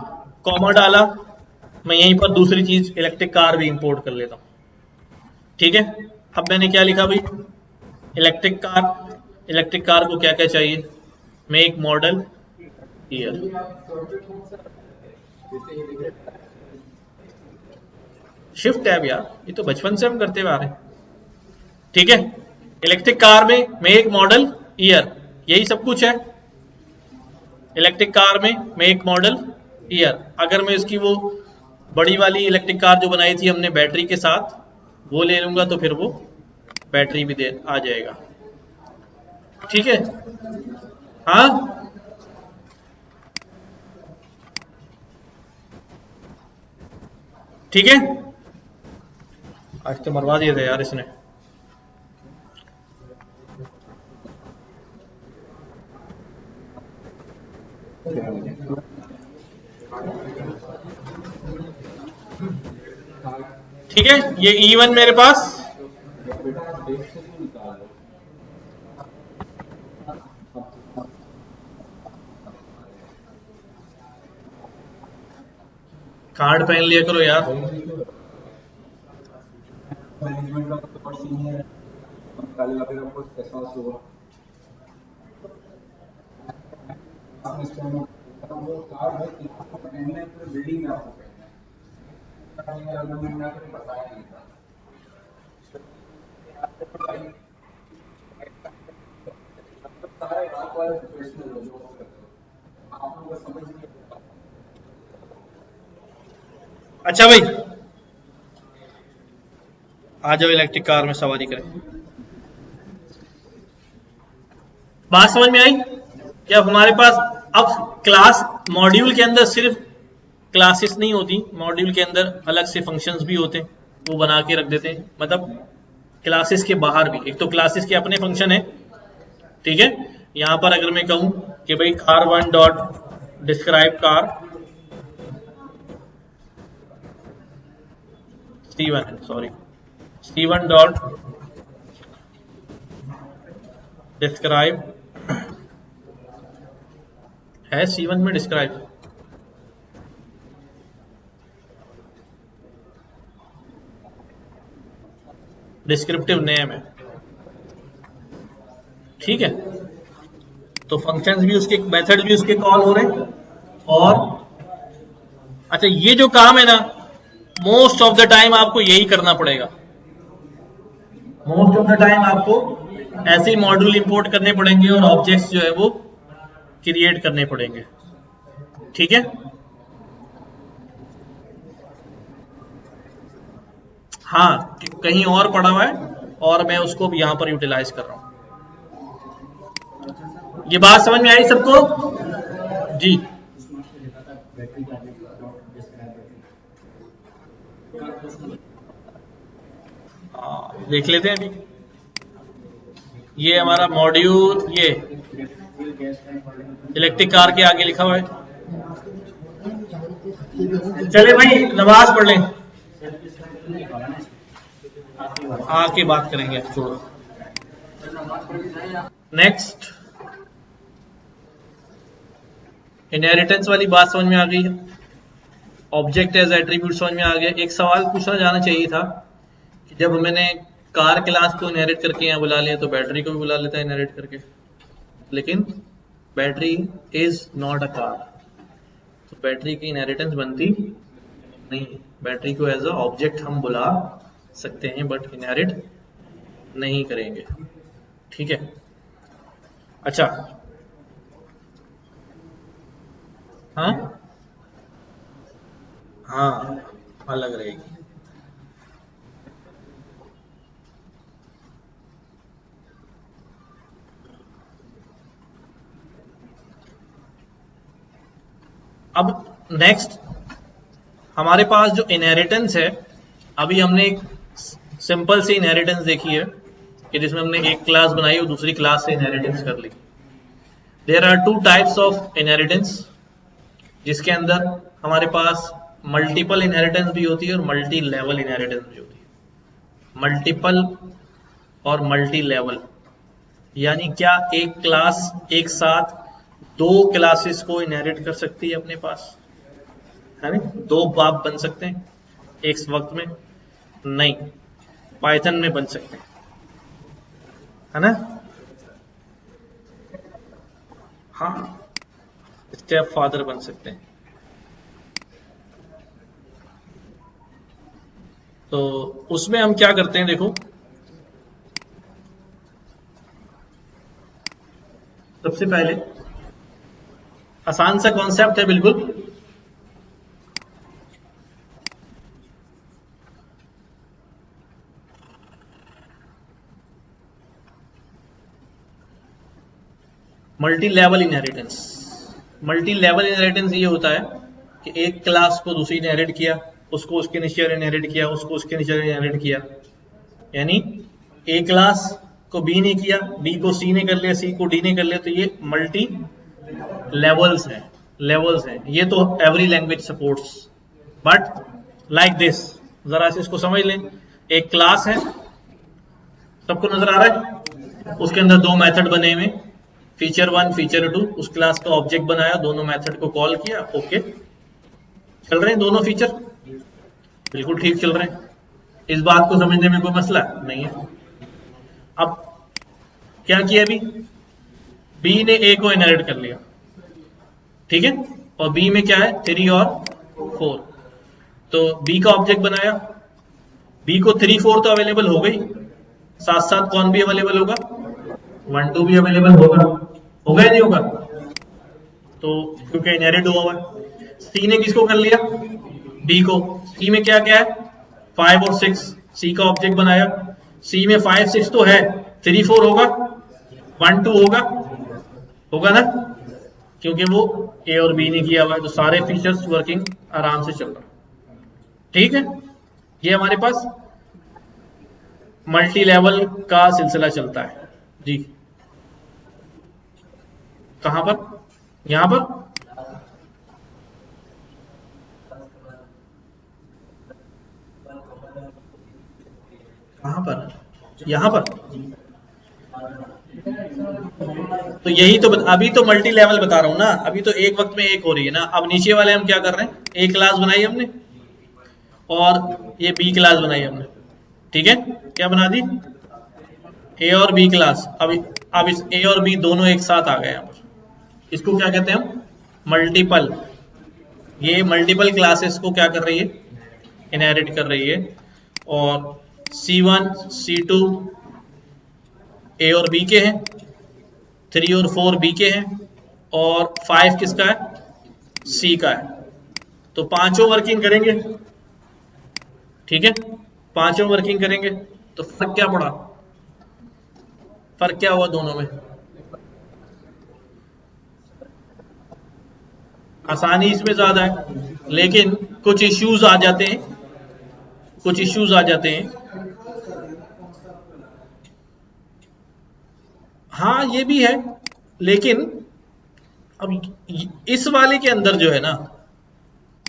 Speaker 1: comma डाला, मैं यहीं पर दूसरी चीज इलेक्ट्रिक कार भी इंपोर्ट कर लेता हूं। ठीक है, अब मैंने क्या लिखा भाई, इलेक्ट्रिक कार, इलेक्ट्रिक कार को क्या क्या चाहिए, make model year. Shift tab यार, ये तो बचपन से हम करते हुए आ रहे हैं। ठीक है, इलेक्ट्रिक कार में मेक मॉडल ईयर, यही सब कुछ है। इलेक्ट्रिक कार में मेक मॉडल ईयर, अगर मैं इसकी वो बड़ी वाली इलेक्ट्रिक कार जो बनाई थी हमने बैटरी के साथ, वो ले लूंगा तो फिर वो बैटरी भी दे आ जाएगा। ठीक है, हाँ ठीक है, आज तो मरवा दिया था यार इसने। ठीक है, ये E1 मेरे पास कार्ड पहन लिया करो यार। अच्छा भाई, आ जाओ इलेक्ट्रिक कार में सवारी करें। बात समझ में आई कि अब हमारे पास अब क्लास मॉड्यूल के अंदर सिर्फ क्लासेस नहीं होती, मॉड्यूल के अंदर अलग से फंक्शंस भी होते हैं, वो बना के रख देते हैं। मतलब क्लासेस के बाहर भी, एक तो क्लासेस के अपने फंक्शन है, ठीक है। यहां पर अगर मैं कहूं कि भाई car1 dot describe car C1 dot describe है, C1 में डिस्क्राइब डिस्क्रिप्टिव नेम है, ठीक है। तो फंक्शंस भी उसके, मेथड्स भी उसके कॉल हो रहे हैं। और अच्छा, ये जो काम है ना, मोस्ट ऑफ द टाइम आपको यही करना पड़ेगा। मोस्ट ऑफ द टाइम आपको ऐसे ही मॉड्यूल इंपोर्ट करने पड़ेंगे और ऑब्जेक्ट्स जो है वो क्रिएट करने पड़ेंगे, ठीक है। हाँ, कहीं और पड़ा हुआ है और मैं उसको भी यहां पर यूटिलाइज कर रहा हूं। ये बात समझ में आई सबको? जी, देख लेते हैं अभी। ये हमारा मॉड्यूल, ये इलेक्ट्रिक कार के आगे लिखा हुआ है। चले भाई, नमाज पढ़ लें, आके बात करेंगे, छोड़ो। नेक्स्ट, इनहेरिटेंस वाली बात समझ में आ गई है? ऑब्जेक्ट एज एट्रीब्यूट समझ में आ गया। एक सवाल पूछना जाना चाहिए था कि जब मैंने कार क्लास को इनहेरिट करके यहाँ बुला लिया तो बैटरी को भी बुला लेता है इनहेरिट करके, लेकिन battery is not a car, तो बैटरी की इनहेरिटेंस बनती नहीं। बैटरी को एज अ ऑब्जेक्ट हम बुला सकते हैं बट इनहेरिट नहीं करेंगे। ठीक है, अच्छा हाँ हाँ, अलग रहेगी। अब नेक्स्ट हमारे पास जो इनहेरिटेंस है, अभी हमने एक सिंपल सी इनहेरिटेंस देखी है कि जिसमें हमने एक क्लास बनाई और दूसरी क्लास से इनहेरिटेंस कर ली। There are two types of inheritance, जिसके अंदर हमारे पास मल्टीपल इनहेरिटेंस भी होती है और मल्टी लेवल इनहेरिटेंस भी होती है। मल्टीपल और मल्टी लेवल यानी क्या एक क्लास एक साथ दो क्लासेस को इनहेरिट कर सकती है अपने पास, है ना? दो बाप बन सकते हैं एक वक्त में? नहीं, पाइथन में बन सकते हैं, है ना? हाँ, स्टेप फादर बन सकते हैं। तो उसमें हम क्या करते हैं, देखो सबसे पहले आसान सा कॉन्सेप्ट है बिल्कुल। Multi level inheritance. Multi level inheritance ये होता है कि एक क्लास को दूसरी इनहेरिट किया, उसको उसके नीचे इनहेरिट किया, उसको उसके नीचे इनहेरिट किया। यानी ए क्लास को बी ने किया, बी को सी ने कर लिया, सी को डी ने कर लिया। तो ये मल्टी लेवल्स हैं, लेवल्स हैं। ये तो every language supports, but like this. जरा से इसको समझ लें। एक क्लास है, सबको नजर आ रहा है? उसके अंदर दो मेथड बने हुए, फीचर वन फीचर टू। उस क्लास का ऑब्जेक्ट बनाया, दोनों मेथड को कॉल किया, ओके। चल रहे हैं दोनों फीचर, बिल्कुल ठीक चल रहे हैं। इस बात को समझने में कोई मसला नहीं है। अब क्या किया, अभी बी ने ए को इनहेरिट कर लिया, ठीक है, और बी में क्या है 3 और 4। तो बी का ऑब्जेक्ट बनाया, बी को 3 4 तो अवेलेबल हो गई, साथ साथ कौन भी अवेलेबल होगा, 1 2 भी अवेलेबल होगा या नहीं होगा? तो क्योंकि इनहेरिट हुआ हुआ है। सी ने किसको कर लिया, डी को। सी में क्या क्या है 5 और 6, सी का ऑब्जेक्ट बनाया। सी में 5 6 तो है, 3 4 होगा, 1 2 होगा ना, क्योंकि वो ए और बी ने किया हुआ है। तो सारे फीचर्स वर्किंग आराम से चल रहा है, ठीक है। ये हमारे पास मल्टी लेवल का सिलसिला चलता है जी। कहां पर, यहां पर, कहां पर, यहां पर। तो यही तो अभी तो मल्टी लेवल बता रहा हूं ना, अभी तो एक वक्त में एक हो रही है ना। अब नीचे वाले हम क्या कर रहे हैं, ए क्लास बनाई हमने और ये बी क्लास बनाई हमने, ठीक है। क्या बना दी, ए और बी क्लास। अब इस ए और बी दोनों एक साथ आ गए यहाँ पर। इसको क्या कहते हैं हम, मल्टीपल। ये मल्टीपल क्लासेस को क्या कर रही है, इनहेरिट कर रही है। और C1 C2 ए और बी के हैं, 3 और 4 बी के हैं, और 5 किसका है, सी का है। तो पांचों वर्किंग करेंगे, ठीक है, पांचों वर्किंग करेंगे। तो फर्क क्या पड़ा, फर्क क्या हुआ दोनों में? आसानी इसमें ज्यादा है, लेकिन कुछ इश्यूज आ जाते हैं, कुछ इश्यूज आ जाते हैं। हाँ ये भी है, लेकिन अब इस वाले के अंदर जो है ना,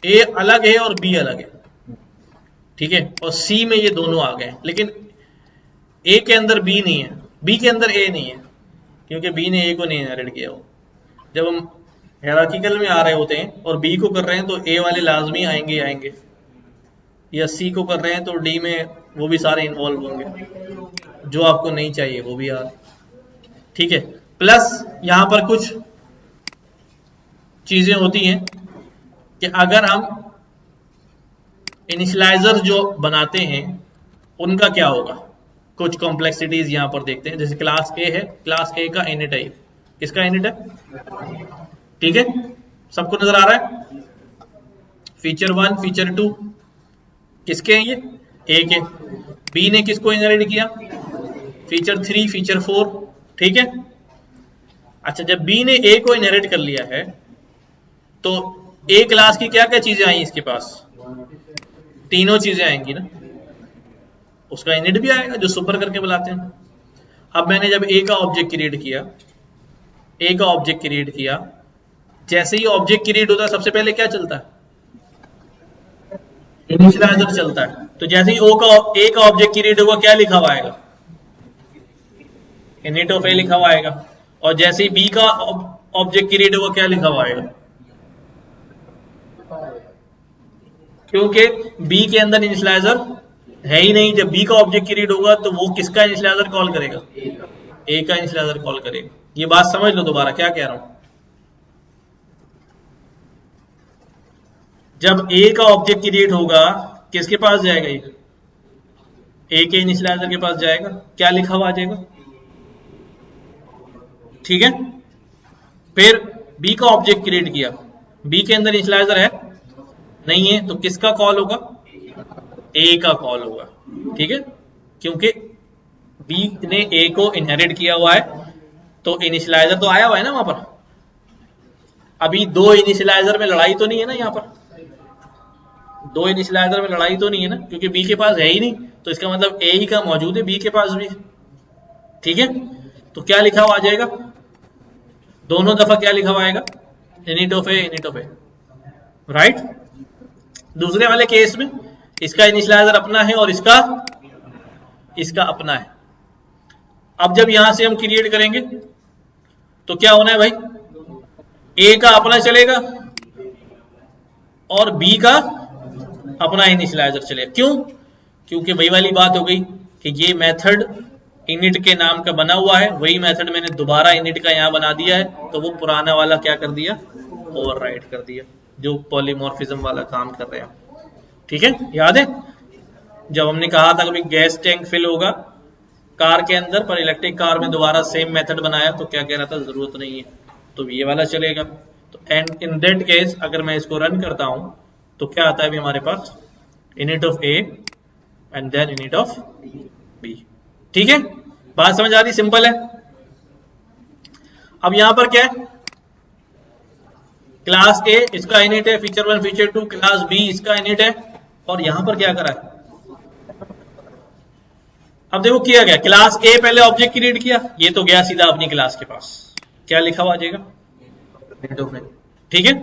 Speaker 1: ए अलग है और बी अलग है, ठीक है, और सी में ये दोनों आ गए। लेकिन ए के अंदर बी नहीं है, बी के अंदर ए नहीं है, क्योंकि बी ने ए को नहीं इनहेरिट किया हो। जब हम हायरार्किकल में आ रहे होते हैं और बी को कर रहे हैं तो ए वाले लाजमी आएंगे आएंगे, या सी को कर रहे हैं तो डी में वो भी सारे इन्वॉल्व होंगे, जो आपको नहीं चाहिए वो भी आ रहे। ठीक है, प्लस यहां पर कुछ चीजें होती हैं कि अगर हम इनिशियलाइजर जो बनाते हैं उनका क्या होगा, कुछ कॉम्प्लेक्सिटीज यहां पर देखते हैं। जैसे क्लास ए है, क्लास ए का इनिट है, किसका इनिट है? ठीक है, सबको नजर आ रहा है? फीचर 1 फीचर 2 किसके हैं? ये ए के। बी ने किसको इनहेरिट किया? Feature 3 feature 4। ठीक है, अच्छा जब बी ने ए को इनहेरिट कर लिया है तो ए क्लास की क्या क्या चीजें आई इसके पास? तीनों चीजें आएंगी ना, उसका इनिट भी आएगा जो सुपर करके बुलाते हैं। अब मैंने जब ए का ऑब्जेक्ट क्रिएट किया, ए का ऑब्जेक्ट क्रिएट किया, जैसे ही ऑब्जेक्ट क्रिएट होता है सबसे पहले क्या चलता है? इनिशियलाइजर चलता है। तो जैसे ही ए का ऑब्जेक्ट क्रिएट होगा क्या लिखा हुआ आएगा? इनिट ऑफ ए लिखा हुआ आएगा। और जैसे ही बी का ऑब्जेक्ट क्रिएट होगा क्या लिखा हुआ आएगा? क्योंकि बी के अंदर इनिशियलाइजर है ही नहीं। जब बी का ऑब्जेक्ट क्रिएट होगा तो वो किसका इनिशियलाइजर कॉल करेगा? ए का इनिशियलाइजर कॉल करेगा। ये बात समझ लो दोबारा क्या कह रहा हूं। जब ए का ऑब्जेक्ट क्रिएट होगा किसके पास जाएगा? ये ए के इनिशियलाइजर के पास जाएगा। क्या लिखा हुआ आ जाएगा? ठीक है, फिर बी का ऑब्जेक्ट क्रिएट किया, बी के अंदर इनिशियलाइजर है नहीं है, तो किसका कॉल होगा? ए का कॉल होगा। ठीक है, क्योंकि बी ने ए को इनहेरिट किया हुआ है तो इनिशियलाइजर तो आया हुआ है ना वहां पर। अभी दो इनिशियलाइजर में लड़ाई तो नहीं है ना, यहां पर दो इनिशियलाइजर में लड़ाई तो नहीं है ना, क्योंकि बी के पास है ही नहीं, तो इसका मतलब ए ही का मौजूद है बी के पास भी। ठीक है, तो क्या लिखा हुआ आ जाएगा? दोनों दफा क्या लिखा हुआ आएगा? Init of A, init of A. Right. दूसरे वाले केस में इसका इनिशियलाइजर अपना है और इसका अपना है। अब जब यहां से हम क्रिएट करेंगे तो क्या होना है भाई? ए का अपना चलेगा और बी का अपना इनिशियलाइजर चलेगा। क्यों? क्योंकि वही वाली बात हो गई कि ये मेथड इनिट के नाम का बना हुआ है, वही मेथड मैंने दोबारा इनिट का यहां बना दिया है, तो वो पुराना वाला क्या कर दिया? ओवरराइट कर दिया, जो पॉलीमॉर्फिज्म वाला काम कर रहे हैं। ठीक है, याद है जब हमने कहा था कि गैस टैंक फिल होगा कार के अंदर, पर इलेक्ट्रिक कार में दोबारा सेम मेथड बनाया तो क्या कह रहा था? जरूरत नहीं है, तो ये वाला चलेगा। तो एंड इन दैट केस अगर मैं इसको रन करता हूं तो क्या आता है अभी हमारे पास? Init of A and then init of B. ठीक है, बात समझ आ रही? सिंपल है। अब यहां पर क्या है? क्लास ए इसका इनिट है, फीचर 1 फीचर 2, क्लास बी इसका इनिट है, और यहां पर क्या करा है? अब देखो किया गया, क्लास ए पहले ऑब्जेक्ट क्रिएट किया, ये तो गया सीधा अपनी क्लास के पास, क्या लिखा हुआ आ जाएगा? ठीक है,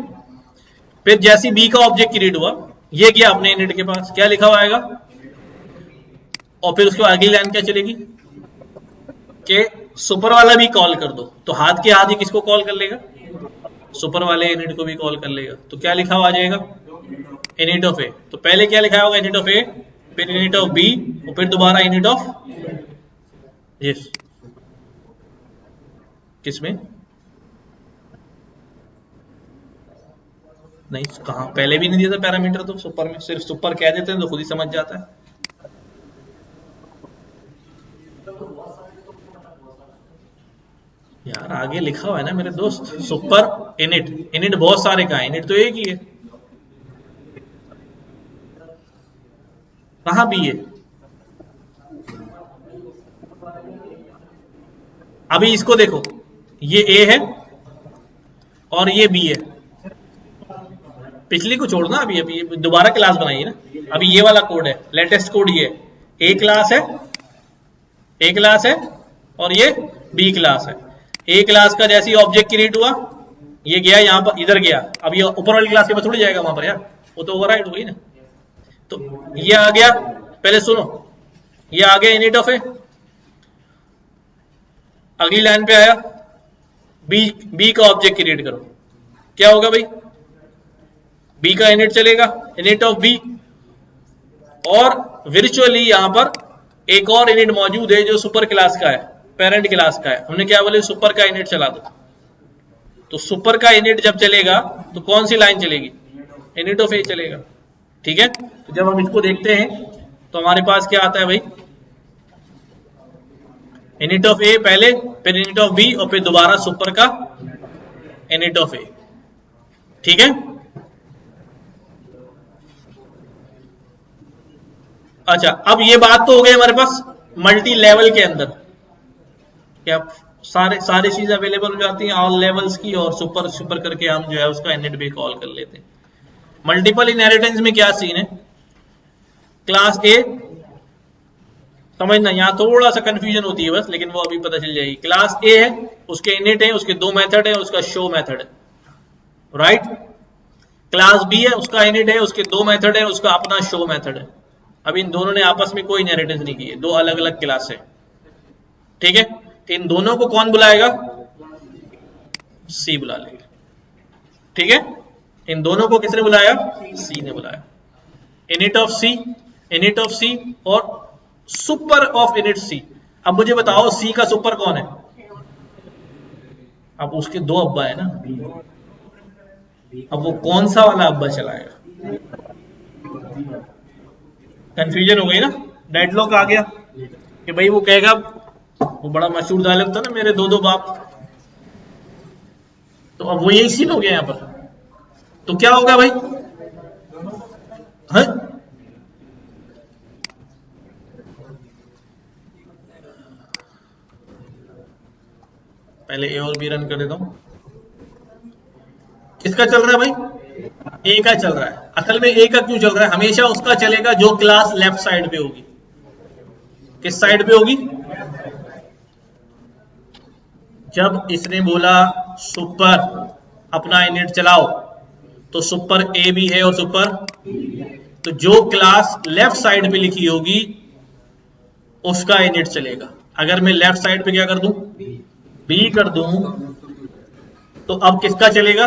Speaker 1: फिर जैसे बी का ऑब्जेक्ट क्रिएट हुआ, ये गया अपने इनिट के पास, क्या लिखा हुआ आएगा? और फिर उसके अगली लाइन क्या चलेगी कि सुपर वाला भी कॉल कर दो, तो हाथ के हाथ ही किसको कॉल कर लेगा? सुपर वाले इनिट को भी कॉल कर लेगा। तो क्या लिखा हुआ आ जाएगा? इनिट ऑफ ए। तो पहले क्या लिखा होगा? इनिट ऑफ ए, फिर इनिट ऑफ बी, और फिर दोबारा इनिट ऑफ यस किसमें? नहीं, कहा पहले भी नहीं दिया था पैरामीटर, तो सुपर में सिर्फ सुपर कह देते हैं तो खुद ही समझ जाता है। यार आगे लिखा हुआ है ना मेरे दोस्त, सुपर इनिट। इनिट बहुत सारे का है, इनिट तो एक ही है। कहां भी है? अभी इसको देखो, ये ए है और ये बी है। पिछली को छोड़ना, अभी दोबारा क्लास बनाइए ना। अभी ये वाला कोड है, लेटेस्ट कोड ये ए क्लास है, ए क्लास है और ये बी क्लास है। ए क्लास का जैसे ही ऑब्जेक्ट क्रिएट हुआ, ये गया यहां पर, इधर गया। अब ये ऊपर वाली क्लास के पास थोड़ी जाएगा वहां पर यार, वो तो ओवरराइड हो गई ना। तो ये आ गया, पहले सुनो, ये आ गया इनिट ऑफ ए। अगली लाइन पे आया बी का ऑब्जेक्ट क्रिएट करो, क्या होगा भाई, बी का इनिट चलेगा, इनिट ऑफ बी। और वर्चुअली यहां पर एक और इनिट मौजूद है जो सुपर क्लास का है, पेरेंट क्लास का है। हमने क्या बोले, सुपर का इनिट चला दो। तो सुपर का इनिट जब चलेगा तो कौन सी लाइन चलेगी, इनिट ऑफ ए चलेगा। ठीक है, तो जब हम इसको देखते हैं तो हमारे पास क्या आता है भाई, इनिट ऑफ ए पहले, फिर इनिट ऑफ बी, और फिर दोबारा सुपर का इनिट ऑफ ए। ठीक है, अच्छा अब ये बात तो हो गई हमारे पास मल्टी लेवल के अंदर, क्या सारी चीजें अवेलेबल हो जाती हैं ऑल लेवल्स की, और सुपर सुपर करके हम जो है उसका इनिट भी कॉल कर लेते हैं। मल्टीपल इनहेरिटेंस में क्या सीन है, क्लास ए, समझना यहां थोड़ा सा कंफ्यूजन होती है बस, लेकिन वो अभी पता चल जाएगी। क्लास ए है, उसके इनिट है, उसके दो मेथड है, उसका शो मेथड है, राइट। क्लास बी है, उसका इनिट है, उसके दो मेथड है, उसका अपना शो मेथड है। अब इन दोनों ने आपस में कोई इनहेरिटेंस नहीं की है, दो अलग अलग क्लास है। ठीक है, तो इन दोनों को कौन बुलाएगा, सी बुला लेगा। ठीक है, इन दोनों को किसने बुलाया, सी ने बुलाया। Init of C, init of C और सुपर ऑफ इनिट सी। अब मुझे बताओ सी का सुपर कौन है, अब उसके दो अब्बा है ना, अब वो कौन सा वाला अब्बा चलाएगा, कंफ्यूजन हो गई ना, डेडलॉक आ गया कि भाई वो कहेगा, वो बड़ा मशहूर डायलॉग था ना, मेरे दो दो बाप। तो अब वो यही सीन हो गया यहां पर। तो क्या होगा भाई, हाँ? पहले ए और बी रन कर देता हूं। किसका चल रहा है भाई, ए का चल रहा है। असल में ए का क्यों चल रहा है, हमेशा उसका चलेगा जो क्लास लेफ्ट साइड पे होगी। किस साइड पे होगी, जब इसने बोला सुपर अपना इनिट चलाओ, तो सुपर ए भी है और सुपर, तो जो क्लास लेफ्ट साइड पे लिखी होगी उसका इनिट चलेगा। अगर मैं लेफ्ट साइड पे क्या कर दूं, बी कर दूं, तो अब किसका चलेगा,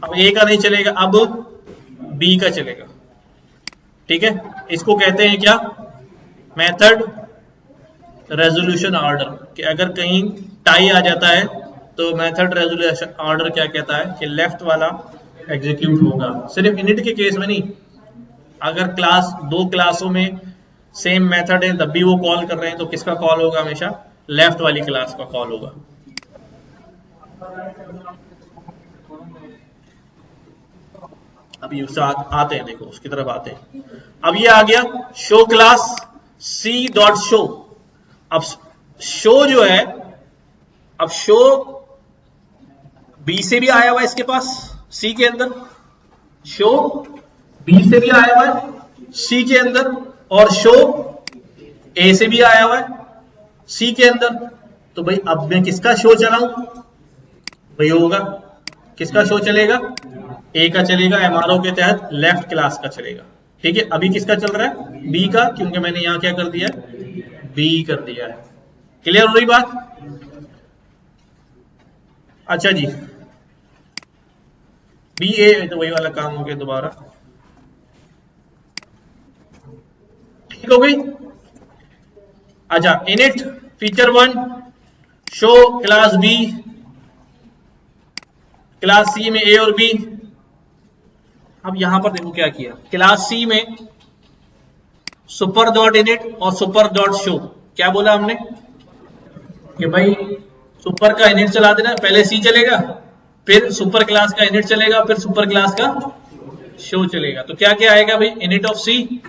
Speaker 1: अब ए का नहीं चलेगा, अब बी का चलेगा। ठीक है, इसको कहते हैं क्या, मेथड रेजोल्यूशन ऑर्डर, कि अगर कहीं टाई आ जाता है तो मेथड रेजोल्यूशन ऑर्डर क्या कहता है कि लेफ्ट वाला एग्जीक्यूट होगा। सिर्फ इनिट के केस में नहीं, अगर क्लास दो क्लासों में सेम मेथड है तब भी वो कॉल कर रहे हैं, तो किसका कॉल होगा, हमेशा लेफ्ट वाली क्लास का कॉल होगा। अब ये आते हैं, देखो उसकी तरफ आते हैं। अब ये आ गया show class C dot show. अब शो जो है, अब शो बी से भी आया हुआ है इसके पास, सी के अंदर शो बी से भी आया हुआ है सी के अंदर, और शो ए से भी आया हुआ है सी के अंदर। तो भाई अब मैं किसका शो चलाऊं, वही होगा, किसका शो चलेगा, ए का चलेगा, एमआरओ के तहत लेफ्ट क्लास का चलेगा। ठीक है, अभी किसका चल रहा है, बी का, क्योंकि मैंने यहां क्या कर दिया, बी कर दिया है। क्लियर हो रही बात, अच्छा जी, बी ए तो वही वाला काम हो गया दोबारा, ठीक हो गई। अच्छा, init feature one, show class B, class C में ए और बी। अब यहां पर देखो क्या किया, क्लास सी में सुपर डॉट इनिट और सुपर डॉट शो। क्या बोला हमने कि भाई सुपर का इनिट चला देना, पहले सी चलेगा, फिर सुपर क्लास का इनिट चलेगा, फिर सुपर क्लास का शो चलेगा। तो क्या क्या आएगा भाई, इनिट ऑफ सी,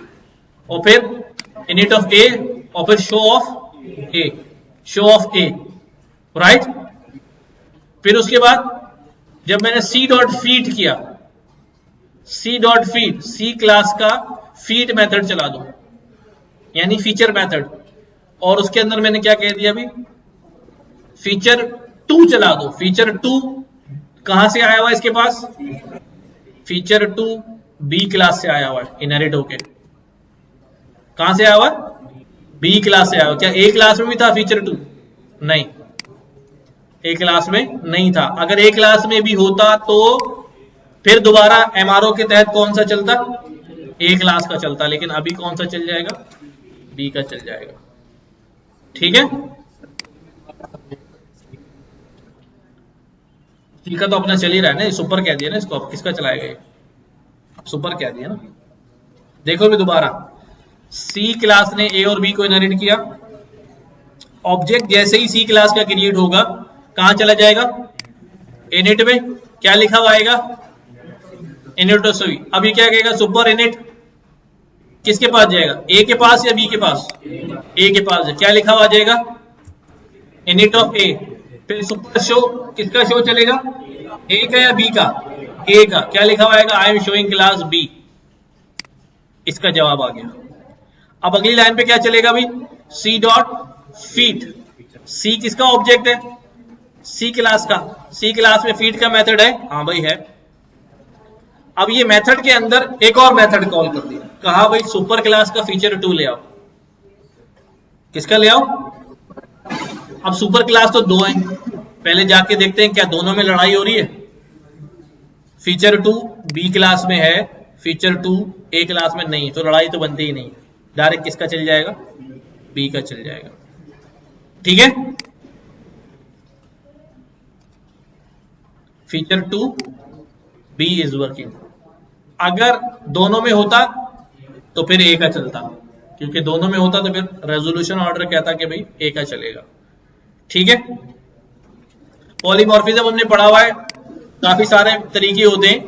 Speaker 1: और फिर इनिट ऑफ ए, और फिर शो ऑफ ए, शो ऑफ ए, राइट। फिर उसके बाद जब मैंने सी डॉट फीड किया, सी डॉट फीड, सी क्लास का फीड मेथड चला दो, यानी फीचर मेथड, और उसके अंदर मैंने क्या कह दिया अभी, फीचर 2 चला दो। फीचर 2 कहां से आया हुआ है इसके पास, फीचर 2 बी क्लास से आया हुआ है, इनहेरिट होके। कहां से आया हुआ है, बी क्लास से आया हुआ। क्या ए क्लास में भी था फीचर 2, नहीं, ए क्लास में नहीं था। अगर ए क्लास में भी होता तो फिर दोबारा एमआरओ के तहत कौन सा चलता, ए क्लास का चलता, लेकिन अभी कौन सा चल जाएगा, बी का चल जाएगा। ठीक है, सी का तो अपना चल ही रहा है ना, सुपर कह दिया ना इसको, अब किसका चलाएगा ये, सुपर कह दिया ना। देखो भी दोबारा, सी क्लास ने ए और बी को इनहेरिट किया, ऑब्जेक्ट जैसे ही सी क्लास का क्रिएट होगा कहां चला जाएगा, इनिट में। क्या लिखा हुआ आएगा, इनिट ऑफ सी। अब ये क्या कहेगा, सुपर इनिट किसके पास जाएगा, ए के पास या बी के पास, ए के पास है। क्या लिखा हुआ जाएगा, इनिट ऑफ ए। फिर सुपर शो किसका शो चलेगा, ए का या बी का, ए का। क्या लिखा हुआ आएगा, I am showing class B. इसका जवाब आ गया। अब अगली लाइन पे क्या चलेगा भाई, सी डॉट फीट। सी किसका ऑब्जेक्ट है, सी क्लास का। सी क्लास में फीट का मेथड है, हाँ भाई है। अब ये मेथड के अंदर एक और मेथड कॉल कर दिया, कहा भाई सुपर क्लास का फीचर 2 ले आओ। किसका ले आओ, अब सुपर क्लास तो 2 है, पहले जाके देखते हैं क्या दोनों में लड़ाई हो रही है। फीचर 2 बी क्लास में है, फीचर 2 ए क्लास में नहीं, तो लड़ाई तो बनती ही नहीं, डायरेक्ट किसका चल जाएगा, बी का चल जाएगा। ठीक है, फीचर 2 बी इज वर्किंग। अगर दोनों में होता तो फिर ए का चलता, क्योंकि दोनों में होता तो फिर रेजोल्यूशन ऑर्डर कहता कि भाई ए का चलेगा। ठीक है, पॉलीमॉर्फिज्म हमने पढ़ा हुआ है, काफी सारे तरीके होते हैं।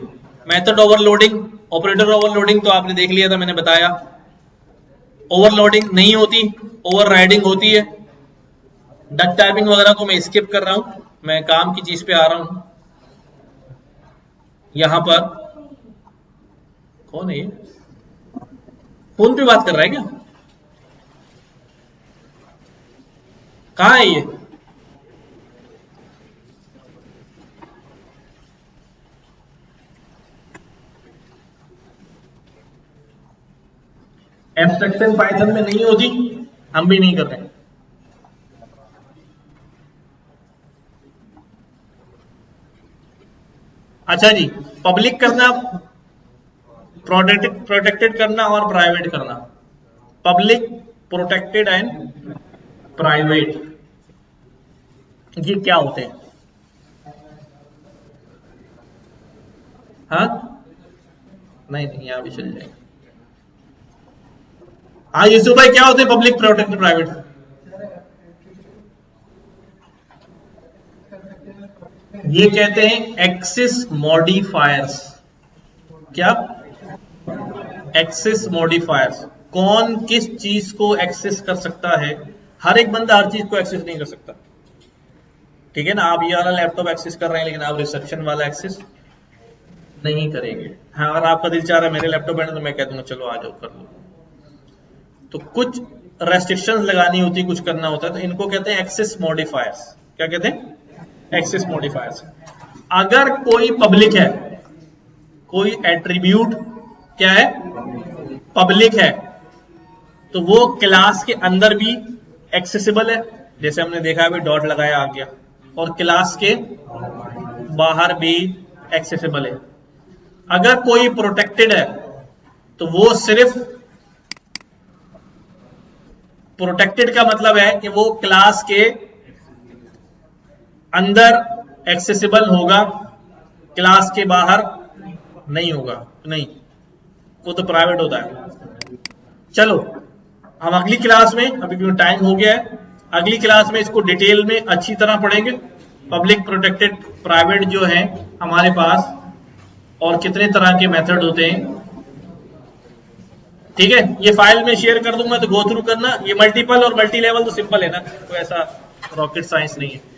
Speaker 1: मेथड ओवरलोडिंग, ऑपरेटर ओवरलोडिंग तो आपने देख लिया था, मैंने बताया। ओवरलोडिंग नहीं होती, ओवरराइडिंग होती है। डक टाइपिंग वगैरह को मैं स्किप कर रहा हूं, मैं काम की चीज पे आ रहा हूं। यहां पर कौन है ये, फोन पे बात कर रहा है क्या, कहां है ये, एब्स्ट्रैक्शन पाइथन में नहीं होती, हम भी नहीं कर रहे। अच्छा जी, पब्लिक करना, प्रोटेक्टेड करना और प्राइवेट करना। पब्लिक, प्रोटेक्टेड एंड प्राइवेट, ये क्या होते हैं, हाँ नहीं नहीं यहां भी चल जाएगा। हाँ यूसुफ भाई, क्या होते हैं पब्लिक, प्रोटेक्टेड, प्राइवेट, ये कहते हैं एक्सेस मॉडिफायर्स। क्या, एक्सेस मॉडिफायर्स। कौन किस चीज को एक्सेस कर सकता है, हर एक बंदा हर चीज को एक्सेस नहीं कर सकता। ठीक है ना, आप ये वाला लैपटॉप एक्सेस कर रहे हैं, लेकिन आप रिसेप्शन वाला एक्सेस नहीं करेंगे। हाँ, अगर आपका दिल चाह रहा है मेरे लैपटॉप है तो मैं कह दूंगा चलो आ जाओ कर लो। तो कुछ रेस्ट्रिक्शंस लगानी होती, कुछ करना होता है, तो इनको कहते हैं एक्सेस मॉडिफायर्स। क्या कहते हैं, एक्सेस मॉडिफायर्स। अगर कोई पब्लिक है, कोई एट्रीब्यूट क्या है, पब्लिक है, तो वो क्लास के अंदर भी एक्सेसिबल है, जैसे हमने देखा है डॉट लगाया आ गया, और क्लास के बाहर भी एक्सेसिबल है। अगर कोई प्रोटेक्टेड है तो वो सिर्फ, प्रोटेक्टेड का मतलब है कि वो क्लास के अंदर एक्सेसिबल होगा, क्लास के बाहर नहीं होगा। नहीं, वो तो प्राइवेट होता है। चलो हम अगली क्लास में, अभी क्योंकि टाइम हो गया है, अगली क्लास में इसको डिटेल में अच्छी तरह पढ़ेंगे। पब्लिक, प्रोटेक्टेड, प्राइवेट जो है हमारे पास, और कितने तरह के मेथड होते हैं। ठीक है, ये फाइल में शेयर कर दूंगा तो गो थ्रू करना। ये मल्टीपल और मल्टी लेवल तो सिंपल है ना, कोई ऐसा रॉकेट साइंस नहीं है।